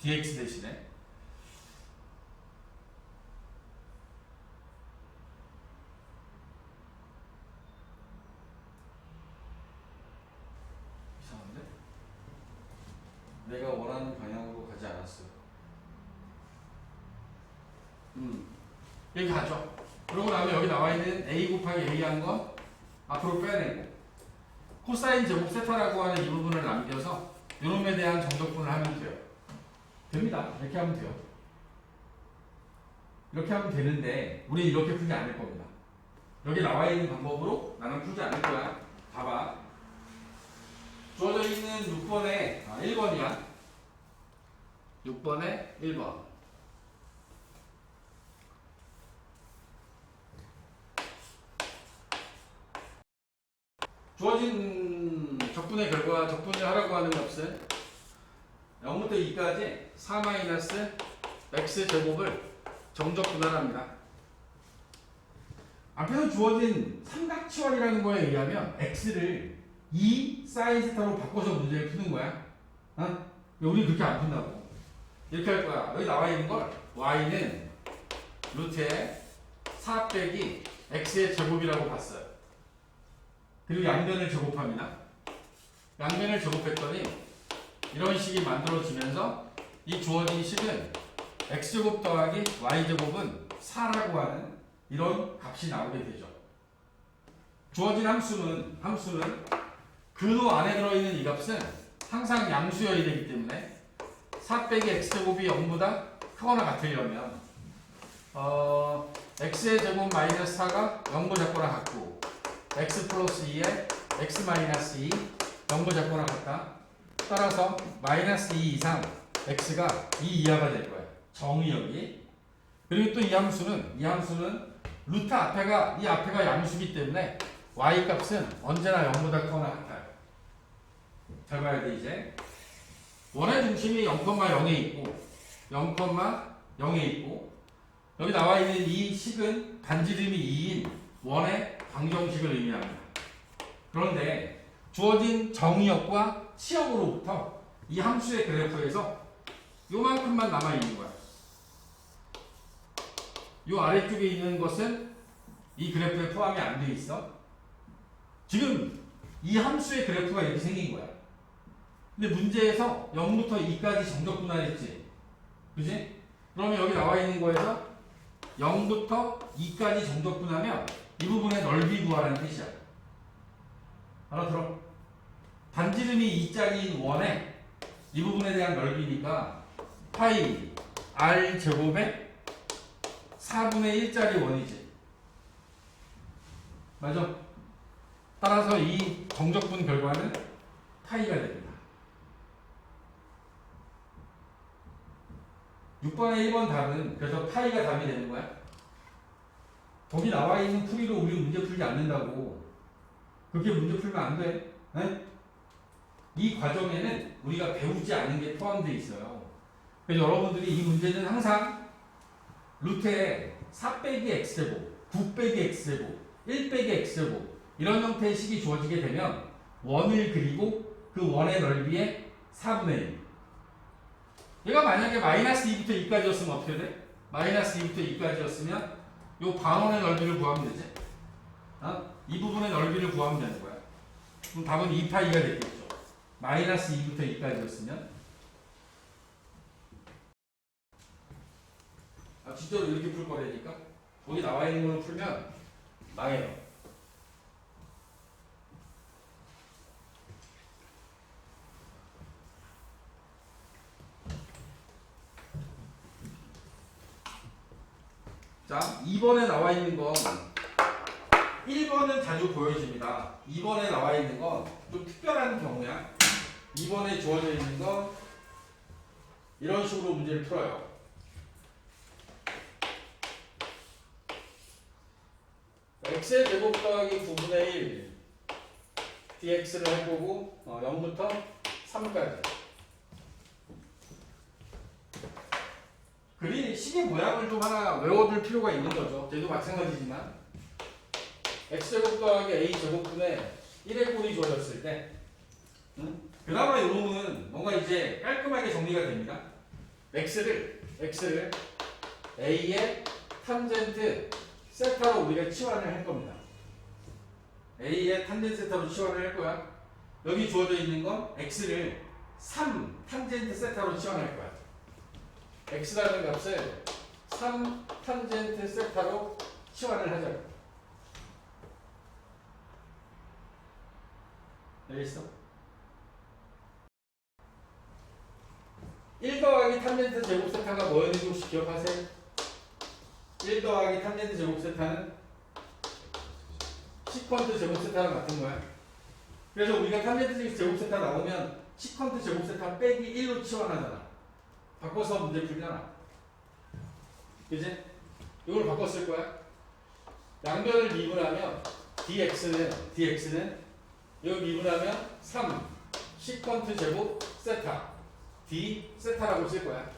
dx 대신에 이상한데? 내가 원하는 방향으로 가지 않았어요. 여기 가죠. 그러고 나면 여기 나와 있는 a 곱하기 a 한 건 앞으로 빼내고 코사인 제곱 세타라고 하는 이 부분을 남겨서 요놈에 대한 정적분을 하면 돼요. 됩니다. 이렇게 하면 돼요. 이렇게 하면 되는데 우리 이렇게 풀지 않을 겁니다. 여기 나와 있는 방법으로 나는 풀지 않을 거야. 봐봐. 주어져 있는 6번에 1번이야. 6번에 1번. 주어진 적분의 결과, 적분을 하라고 하는 값은 0부터 2까지 4 마이너스 x 제곱을 정적 분할합니다. 앞에서 주어진 삼각치환이라는 거에 의하면 x를 2 사인 세타로 바꿔서 문제를 푸는 거야. 어? 우리 그렇게 안 푼다고. 이렇게 할 거야. 여기 나와 있는 걸 y는 루트에 4 빼기 x의 제곱이라고 봤어요. 그리고 양변을 제곱합니다. 양변을 제곱했더니 이런 식이 만들어지면서 이 주어진 식은 x제곱 더하기 y제곱은 4라고 하는 이런 값이 나오게 되죠. 주어진 함수는 근호 안에 들어있는 이 값은 항상 양수여야 되기 때문에 4 빼기 x제곱이 0보다 크거나 같으려면 x의 제곱 마이너스 4가 0보 작거나 같고 x 플러스 2에 x 마이너스 2 0보 작거나 같다. 따라서 마이너스 2 이상 x가 2 이하가 될 거예요. 정의역이. 그리고 또 이 함수는 루트 이 앞에가 양수기 때문에 y 값은 언제나 0보다 크거나 같아요. 잘 봐야 돼 이제. 원의 중심이 0,0에 있고 0,0에 있고 여기 나와 있는 이 식은 반지름이 2인 원의 방정식을 의미합니다. 그런데 주어진 정의역과 치역으로부터 이 함수의 그래프에서 요만큼만 남아 있는 거야. 요 아래쪽에 있는 것은 이 그래프에 포함이 안 돼 있어. 지금 이 함수의 그래프가 이렇게 생긴 거야. 근데 문제에서 0부터 2까지 정적 분할했지. 그지? 그러면 여기 나와 있는 거에서 0부터 2까지 정적 분하면 이 부분의 넓이 구하라는 뜻이야. 알아들어? 반지름이 2짜리인 원에 이 부분에 대한 넓이니까 파이 r 제곱에 4분의 1짜리 원이지. 맞아? 따라서 이 정적분 결과는 파이가 됩니다. 6번의 1번 답은 그래서 파이가 답이 되는 거야. 거기 나와 있는 풀이로 우리 문제 풀지 않는다고. 그렇게 문제 풀면 안 돼. 네? 이 과정에는 우리가 배우지 않은 게 포함되어 있어요. 그래서 여러분들이 이 문제는 항상 루트에 4 빼기 x제곱, 9 빼기 x제곱, 1 빼기 x제곱 이런 형태의 식이 주어지게 되면 원을 그리고 그 원의 넓이의 4분의 1. 얘가 만약에 마이너스 2부터 2까지였으면 어떻게 돼? 마이너스 2부터 2까지였으면 요 반원의 넓이를 구하면 되지. 이 부분의 넓이를 구하면 되는 거야. 그럼 답은 2파이가 되겠죠. 마이너스 2부터 2까지였으면. 진짜로 이렇게 풀 거라니까? 거기 나와 있는 걸로 풀면 망해요. 자, 2번에 나와 있는 건 1번은 자주 보여집니다. 2번에 나와 있는 건 좀 특별한 경우야. 2번에 주어져 있는 건 이런 식으로 문제를 풀어요. x의 제곱 더하기 9분의 1 dx를 할 거고 0부터 3까지. 그린 식의 모양을 좀 하나 외워둘 필요가 있는 거죠. 얘도 마찬가지지만 x제곱 더하기 a제곱분의 1의 꼴이 주어졌을 때 그나마 요 놈은 뭔가 이제 깔끔하게 정리가 됩니다. x를 a의 탄젠트 세타로 우리가 치환을 할 겁니다. a의 탄젠트 세타로 치환을 할 거야. 여기 주어져 있는 건 x를 3 탄젠트 세타로 치환할 거야. x라는 값을 3 탄젠트 세타로 치환을 하자고. 여기 있어. 1 더하기 탄젠트 제곱 세타가 뭐였는지 혹시 기억하세요? 1 더하기 탄젠트 제곱 세타는 시퀀트 제곱 세타랑 같은 거야. 그래서 우리가 탄젠트 제곱 세타 나오면 시퀀트 제곱 세타 빼기 1로 치환하잖아. 바꿔서 문제 풀잖아. 그지? 이걸 바꿨을 거야. 양변을 미분하면 dx는 이거 미분하면 3 시퀀트 제곱 세타 D 세타라고 쓸 거야.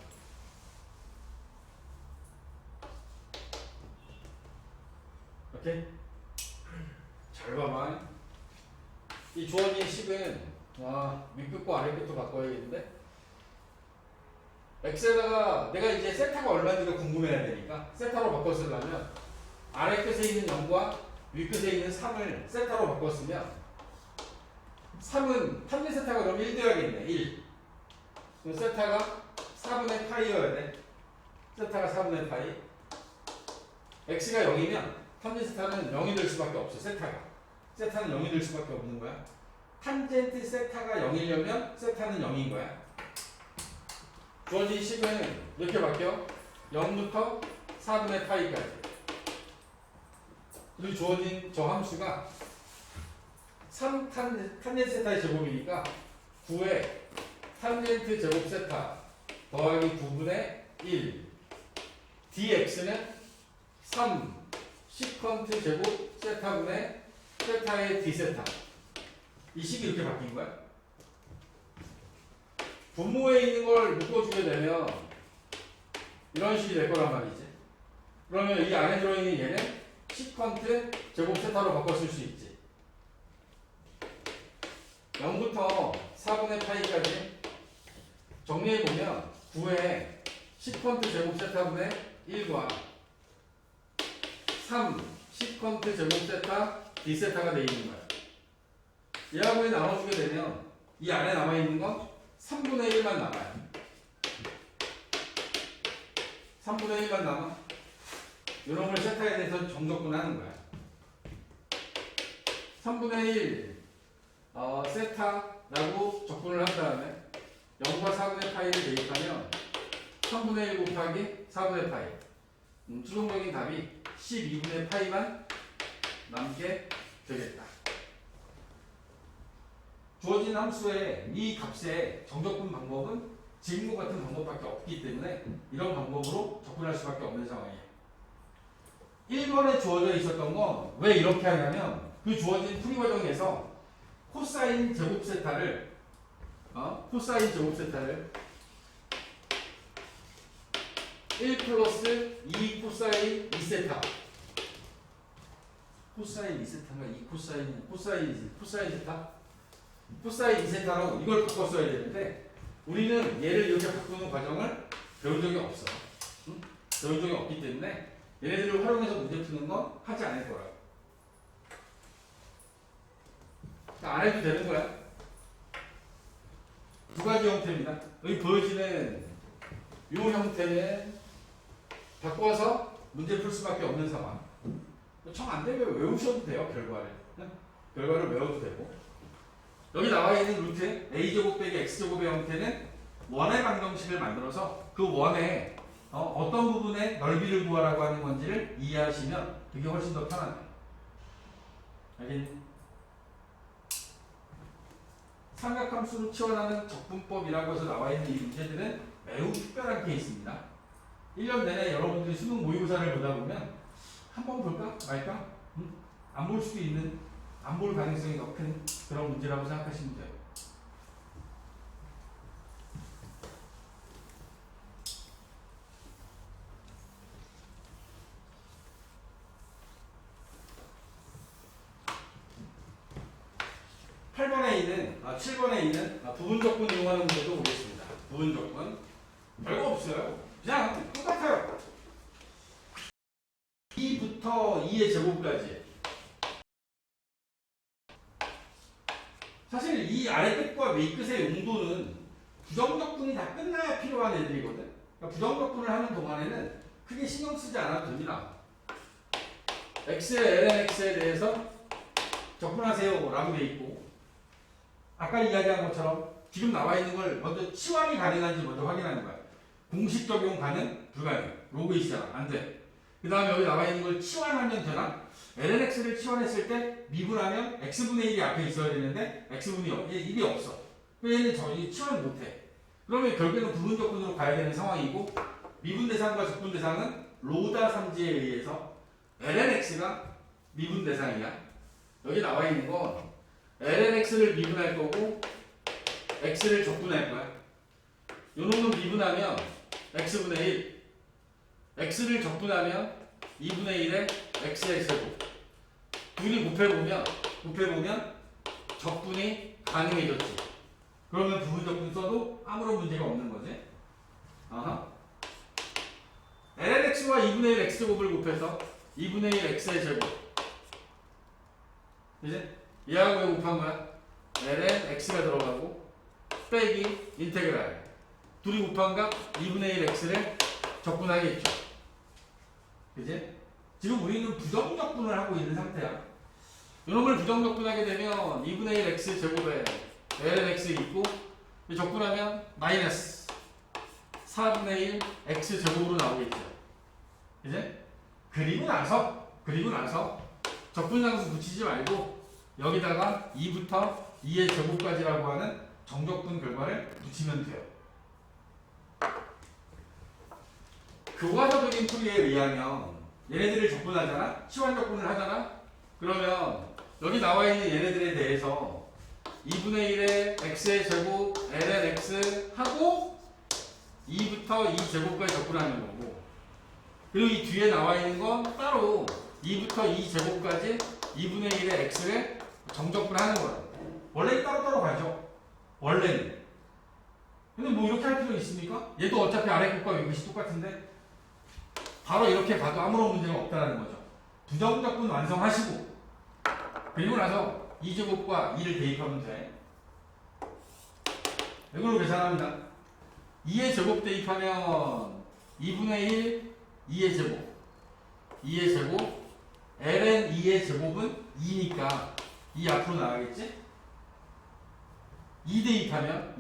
오케이? 잘 봐봐. 이 주어진 식은 윗끝과 아래끝도 바꿔야겠는데 x에다가 내가 이제 세타가 얼마인지가 궁금해야 되니까 세타로 바꿔 쓰려면 아래끝에 있는 0과 윗끝에 있는 3을 세타로 바꿨으면 3은 탄젠 세타가 그럼 1 돼야겠네. 1. 그럼 세타가 4분의 파이여야 돼. 세타가 4분의 파이. x가 0이면 탄젠 세타는 0이 될 수밖에 없어. 세타는 0이 될 수밖에 없는 거야. 탄젠트 세타가 0이려면 세타는 0인 거야. 주어진 식은 이렇게 바뀌어. 0부터 4분의 파이까지. 그리고 주어진 저 함수가 3 탄젠트 세타의 제곱이니까 9에 탄젠트 제곱 세타 더하기 9분의 1 dx는 3 시컨트 제곱 세타분의 세타의 d세타. 이 식이 이렇게 바뀐 거야. 분모에 있는 걸 묶어주게 되면 이런 식이 될 거란 말이지. 그러면 이 안에 들어있는 얘는 시컨트 제곱 세타로 바꿔 쓸 수 있지. 0부터 4분의 파이까지 정리해보면 9에 시컨트 제곱 세타분의 1과 3 시컨트 제곱 세타 d세타가 되어 있는 거야. 얘하고 나눠주게 되면 이 안에 남아있는 건 3분의 1만 남아요. 3분의 1만 남아. 이런 걸 세타에 대해서 정적분하는 거야. 3분의 1 세타라고 적분을 한 다음에 0과 4분의 파이를 대입하면 3분의 1 곱하기 4분의 파이. 최종적인 답이 12분의 파이만 남게 되겠다. 주어진 함수의 이 값의 정적분 방법은 지금과 같은 방법밖에 없기 때문에 이런 방법으로 접근할 수밖에 없는 상황이에요. 1번에 주어져 있었던 건 왜 이렇게 하냐면 그 주어진 풀이 과정에서 코사인 제곱 세타를 1 플러스 2 코사인 2세타 코사인 2세타인가 코사인 세타? 코사인 2세타로 이걸 바꿨어야 되는데 우리는 얘를 이렇게 바꾸는 과정을 배운 적이 없어. 배운 적이 없기 때문에 얘네들을 활용해서 문제 푸는 건 하지 않을 거야. 안 해도 되는 거야. 두 가지 형태입니다. 여기 보여지는 이 형태는 바꿔서 문제 풀 수밖에 없는 상황. 정 안 되면 외우셔도 돼요. 결과를 외워도 되고. 여기 나와 있는 루트 a제곱 빼기 x제곱의 형태는 원의 방정식을 만들어서 그 원의 어떤 부분의 넓이를 구하라고 하는 건지를 이해하시면 그게 훨씬 더 편하네요. 알겠니? 삼각함수로 치환하는 적분법이라고 해서 나와 있는 이 문제들은 매우 특별한 케이스입니다. 1년 내내 여러분들이 수능 모의고사를 보다 보면 한번 볼까 말까? 안 볼 수도 있는, 안 볼 가능성이 높은 그런 문제라고 생각하시면 돼요. (7번에) 있는 부분적분 이용하는 문제도 보겠습니다. 부분적분 별거 없어요. 그냥 똑같아요. 2부터 2의 제곱까지. 사실 이 아래 끝과 위 끝의 용도는 부정적분이 다 끝나야 필요한 애들이거든. 그러니까 부정적분을 하는 동안에는 크게 신경 쓰지 않아도 됩니다. x의 lnx에 대해서 적분하세요 라고 돼 있고, 아까 이야기한 것처럼 지금 나와 있는 걸 먼저 치환이 가능한지 먼저 확인하는 거야. 공식 적용 가능? 불가능. 로그 있잖아. 안 돼. 그 다음에 여기 나와 있는 걸 치환하면 되나? lnx를 치환했을 때 미분하면 x분의 1이 앞에 있어야 되는데 x분이 1이 없어. 얘는 저희 치환을 못해. 그러면 결국에는 부분적분으로 가야 되는 상황이고, 미분 대상과 적분 대상은 로다 삼지에 의해서 lnx가 미분 대상이야. 여기 나와 있는 건 lnx를 미분할 거고 x를 적분할 거야. 요 놈은 미분하면 x분의 1, x를 적분하면 2분의 1의 x의 제곱. 둘이 곱해보면 적분이 가능해졌지. 그러면 부분 적분 써도 아무런 문제가 없는 거지. 아하. lnx와 2분의 1 x제곱을 곱해서 2분의 1 x의 제곱. 이제 얘하고 왜 곱한 거야? ln x가 들어가고 빼기 인테그랄. 둘이 곱한 값 2분의 1 x를 적분하겠죠. 그지? 지금 우리는 부정적분을 하고 있는 상태야. 이놈을 부정적분하게 되면 2분의 1 x 제곱에 ln x 있고 적분하면 마이너스 4분의 1 x 제곱으로 나오겠죠. 이제 그리고 나서 적분상수 붙이지 말고 여기다가 2부터 2의 제곱까지라고 하는 정적분 결과를 붙이면 돼요. 교과서적인 풀이에 의하면 얘네들을 적분하잖아? 시환 적분을 하잖아? 그러면 여기 나와 있는 얘네들에 대해서 2분의 1의 x의 제곱 ln x 하고 2부터 2제곱까지 적분하는 거고, 그리고 이 뒤에 나와 있는 건 따로 2부터 2제곱까지 2분의 1의 x를 정적분하는 거야. 원래 따로따로 가죠. 원래는. 근데 뭐 이렇게 할 필요 있습니까? 얘도 어차피 아래 곱과 이것이 똑같은데 바로 이렇게 봐도 아무런 문제가 없다는 거죠. 부정적분 완성하시고 그리고 나서 2제곱과 2를 대입하면 돼. 이걸로 계산합니다. 2의 제곱 대입하면 2분의 1 2의 제곱 2의 제곱 ln 2의 제곱은 2니까 2 앞으로 나가겠지? 2 대입하면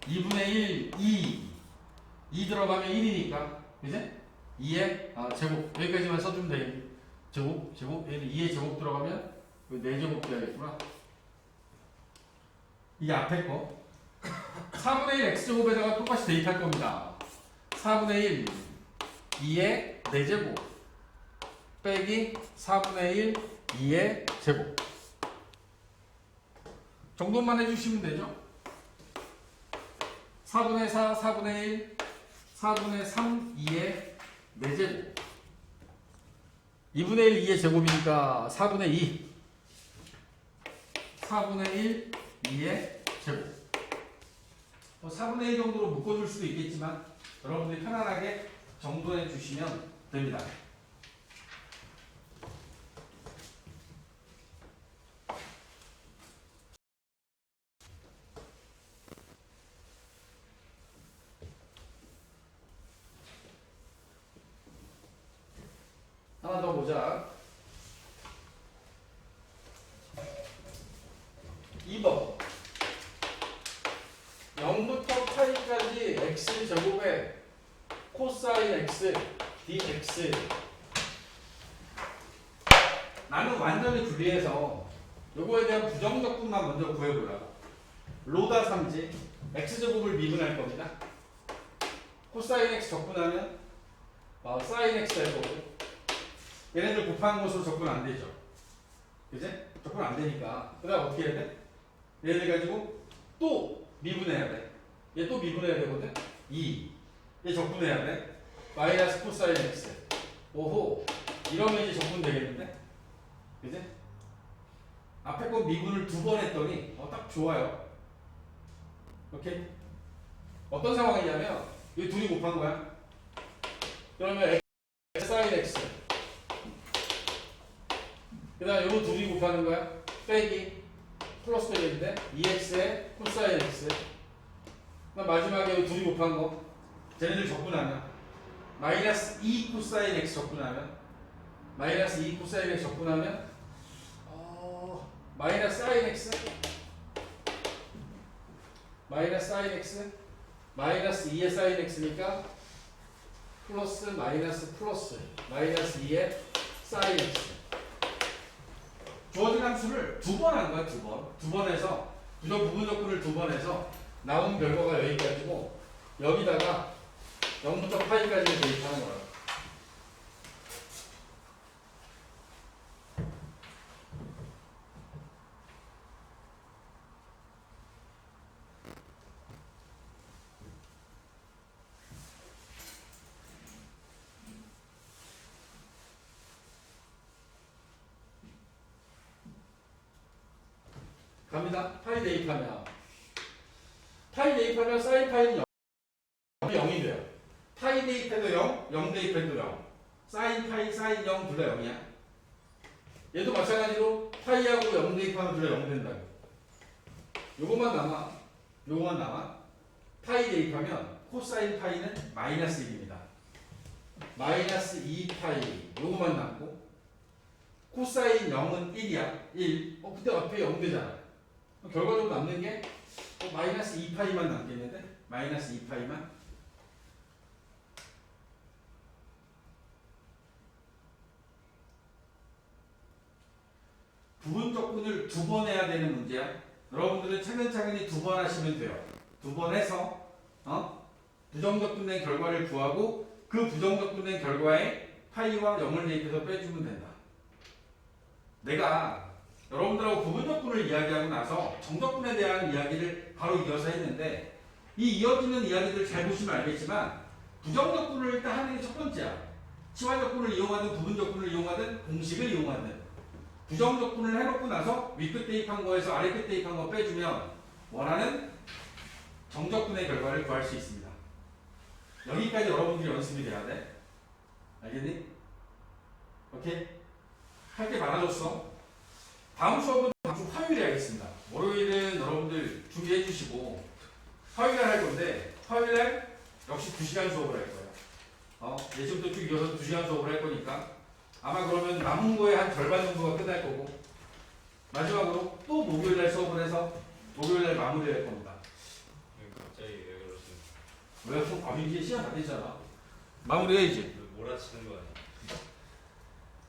2분의 1 2 들어가면 1이니까 그지? 2의 제곱 여기까지만 써주면 되겠네. 제곱 2의 제곱 들어가면 4제곱 돼야겠구나. 이 앞에 거 4분의 1 x제곱에다가 똑같이 대입할 겁니다. 4분의 1 2의 4제곱 빼기 4분의 1 2의 제곱 정도만 해주시면 되죠. 4분의 4 4분의 1 4분의 3 2의 4제곱 2분의 1 2의 제곱이니까 4분의 2 4분의 1 2의 제곱 4분의 1 정도로 묶어줄 수도 있겠지만 여러분들이 편안하게 정돈해 주시면 됩니다. 하나 더 보자. 2번 0부터 파이까지 x제곱에 코사인 x dx. 나는 완전히 분리해서 요거에 대한 부정적분만 먼저 구해보라. 로다 3지 x제곱을 미분할 겁니다. 코사인 x 적분하면 사인 x 될 거고, 얘네들 곱하는 것으로 적분 안 되죠. 그지? 적분 안 되니까 그 다음 어떻게 해야 돼? 얘네들 가지고 또 미분해야 돼. 얘 또 미분해야 되거든. 2. 얘 적분해야 돼. 마이너스 코사인 x. 오호. 이러면 이제 적분 되겠는데? 그지? 앞에 거 미분을 2번 했더니 딱 좋아요. 오케이? 어떤 상황이냐면 이 둘이 곱한 거야. 그러면 x 사인 x. 그 다음 요거 둘이 곱하는 거야. 빼기 플러스 되겠는데 2x에 코사인 x. 그다음 마지막에 요 둘이 곱한 거 쟤네들 적분하면 마이너스 2 코사인 x 적분하면 마이너스 2 코사인 x 적분하면 마이너스 사인 x 마이너스 사인 x 마이너스 2의 사인 x니까 플러스 마이너스 2의 사인 x. 주어진 함수를 2번 한 거야. 2번 해서 부분 적분을 2번 해서 나온 결과가 여기까지고, 여기다가 0부터 파이까지 대입하는 거야. 갑니다. 파이 대입하면 사인 파이는 0이 돼요. 파이 대입해도 0, 0 대입해도 0. 사인 파이, 사인 0 둘 다 0이야. 얘도 마찬가지로 파이하고 0 대입하면 둘 다 0 된다고. 요것만 남아. 파이 대입하면 코사인 파이는 마이너스 1입니다. 마이너스 2파이 요것만 남고 코사인 0은 1이야. 1. 그때 앞에 0 되잖아. 결과적으로 남는 게 마이너스 2파이만 남겠는데? 마이너스 2파이만? 부분적분을 두 번 해야 되는 문제야. 여러분들은 차근차근히 두 번 하시면 돼요. 두 번 해서 부정적분된 결과를 구하고 그 부정적분된 결과에 파이와 0을 대입해서 빼주면 된다. 내가 여러분들하고 부분적분을 이야기하고 나서 정적분에 대한 이야기를 바로 이어서 했는데 이 이어지는 이야기들 잘 보시면 알겠지만 부정적분을 일단 하는 게 첫 번째야. 치환적분을 이용하든 부분적분을 이용하든 공식을 이용하든 부정적분을 해놓고 나서 윗끝 대입한 거에서 아래끝 대입한 거 빼주면 원하는 정적분의 결과를 구할 수 있습니다. 여기까지 여러분들이 연습이 돼야 돼. 알겠니? 오케이? 할 게 많아졌어. 다음 수업은 다음 주 화요일에 하겠습니다. 월요일은 여러분들 준비해 주시고 화요일에 할 건데 화요일에 역시 2시간 수업을 할 거예요. 예전부터 쭉 이어서 2시간 수업을 할 거니까 아마 그러면 남은 거의 한 절반 정도가 끝날 거고 마지막으로 또 목요일날 수업을 해서 목요일날 마무리할 겁니다. 갑자기 왜 그러시는? 왜? 이제 시간 다 됐잖아. 마무리해야지. 몰아치는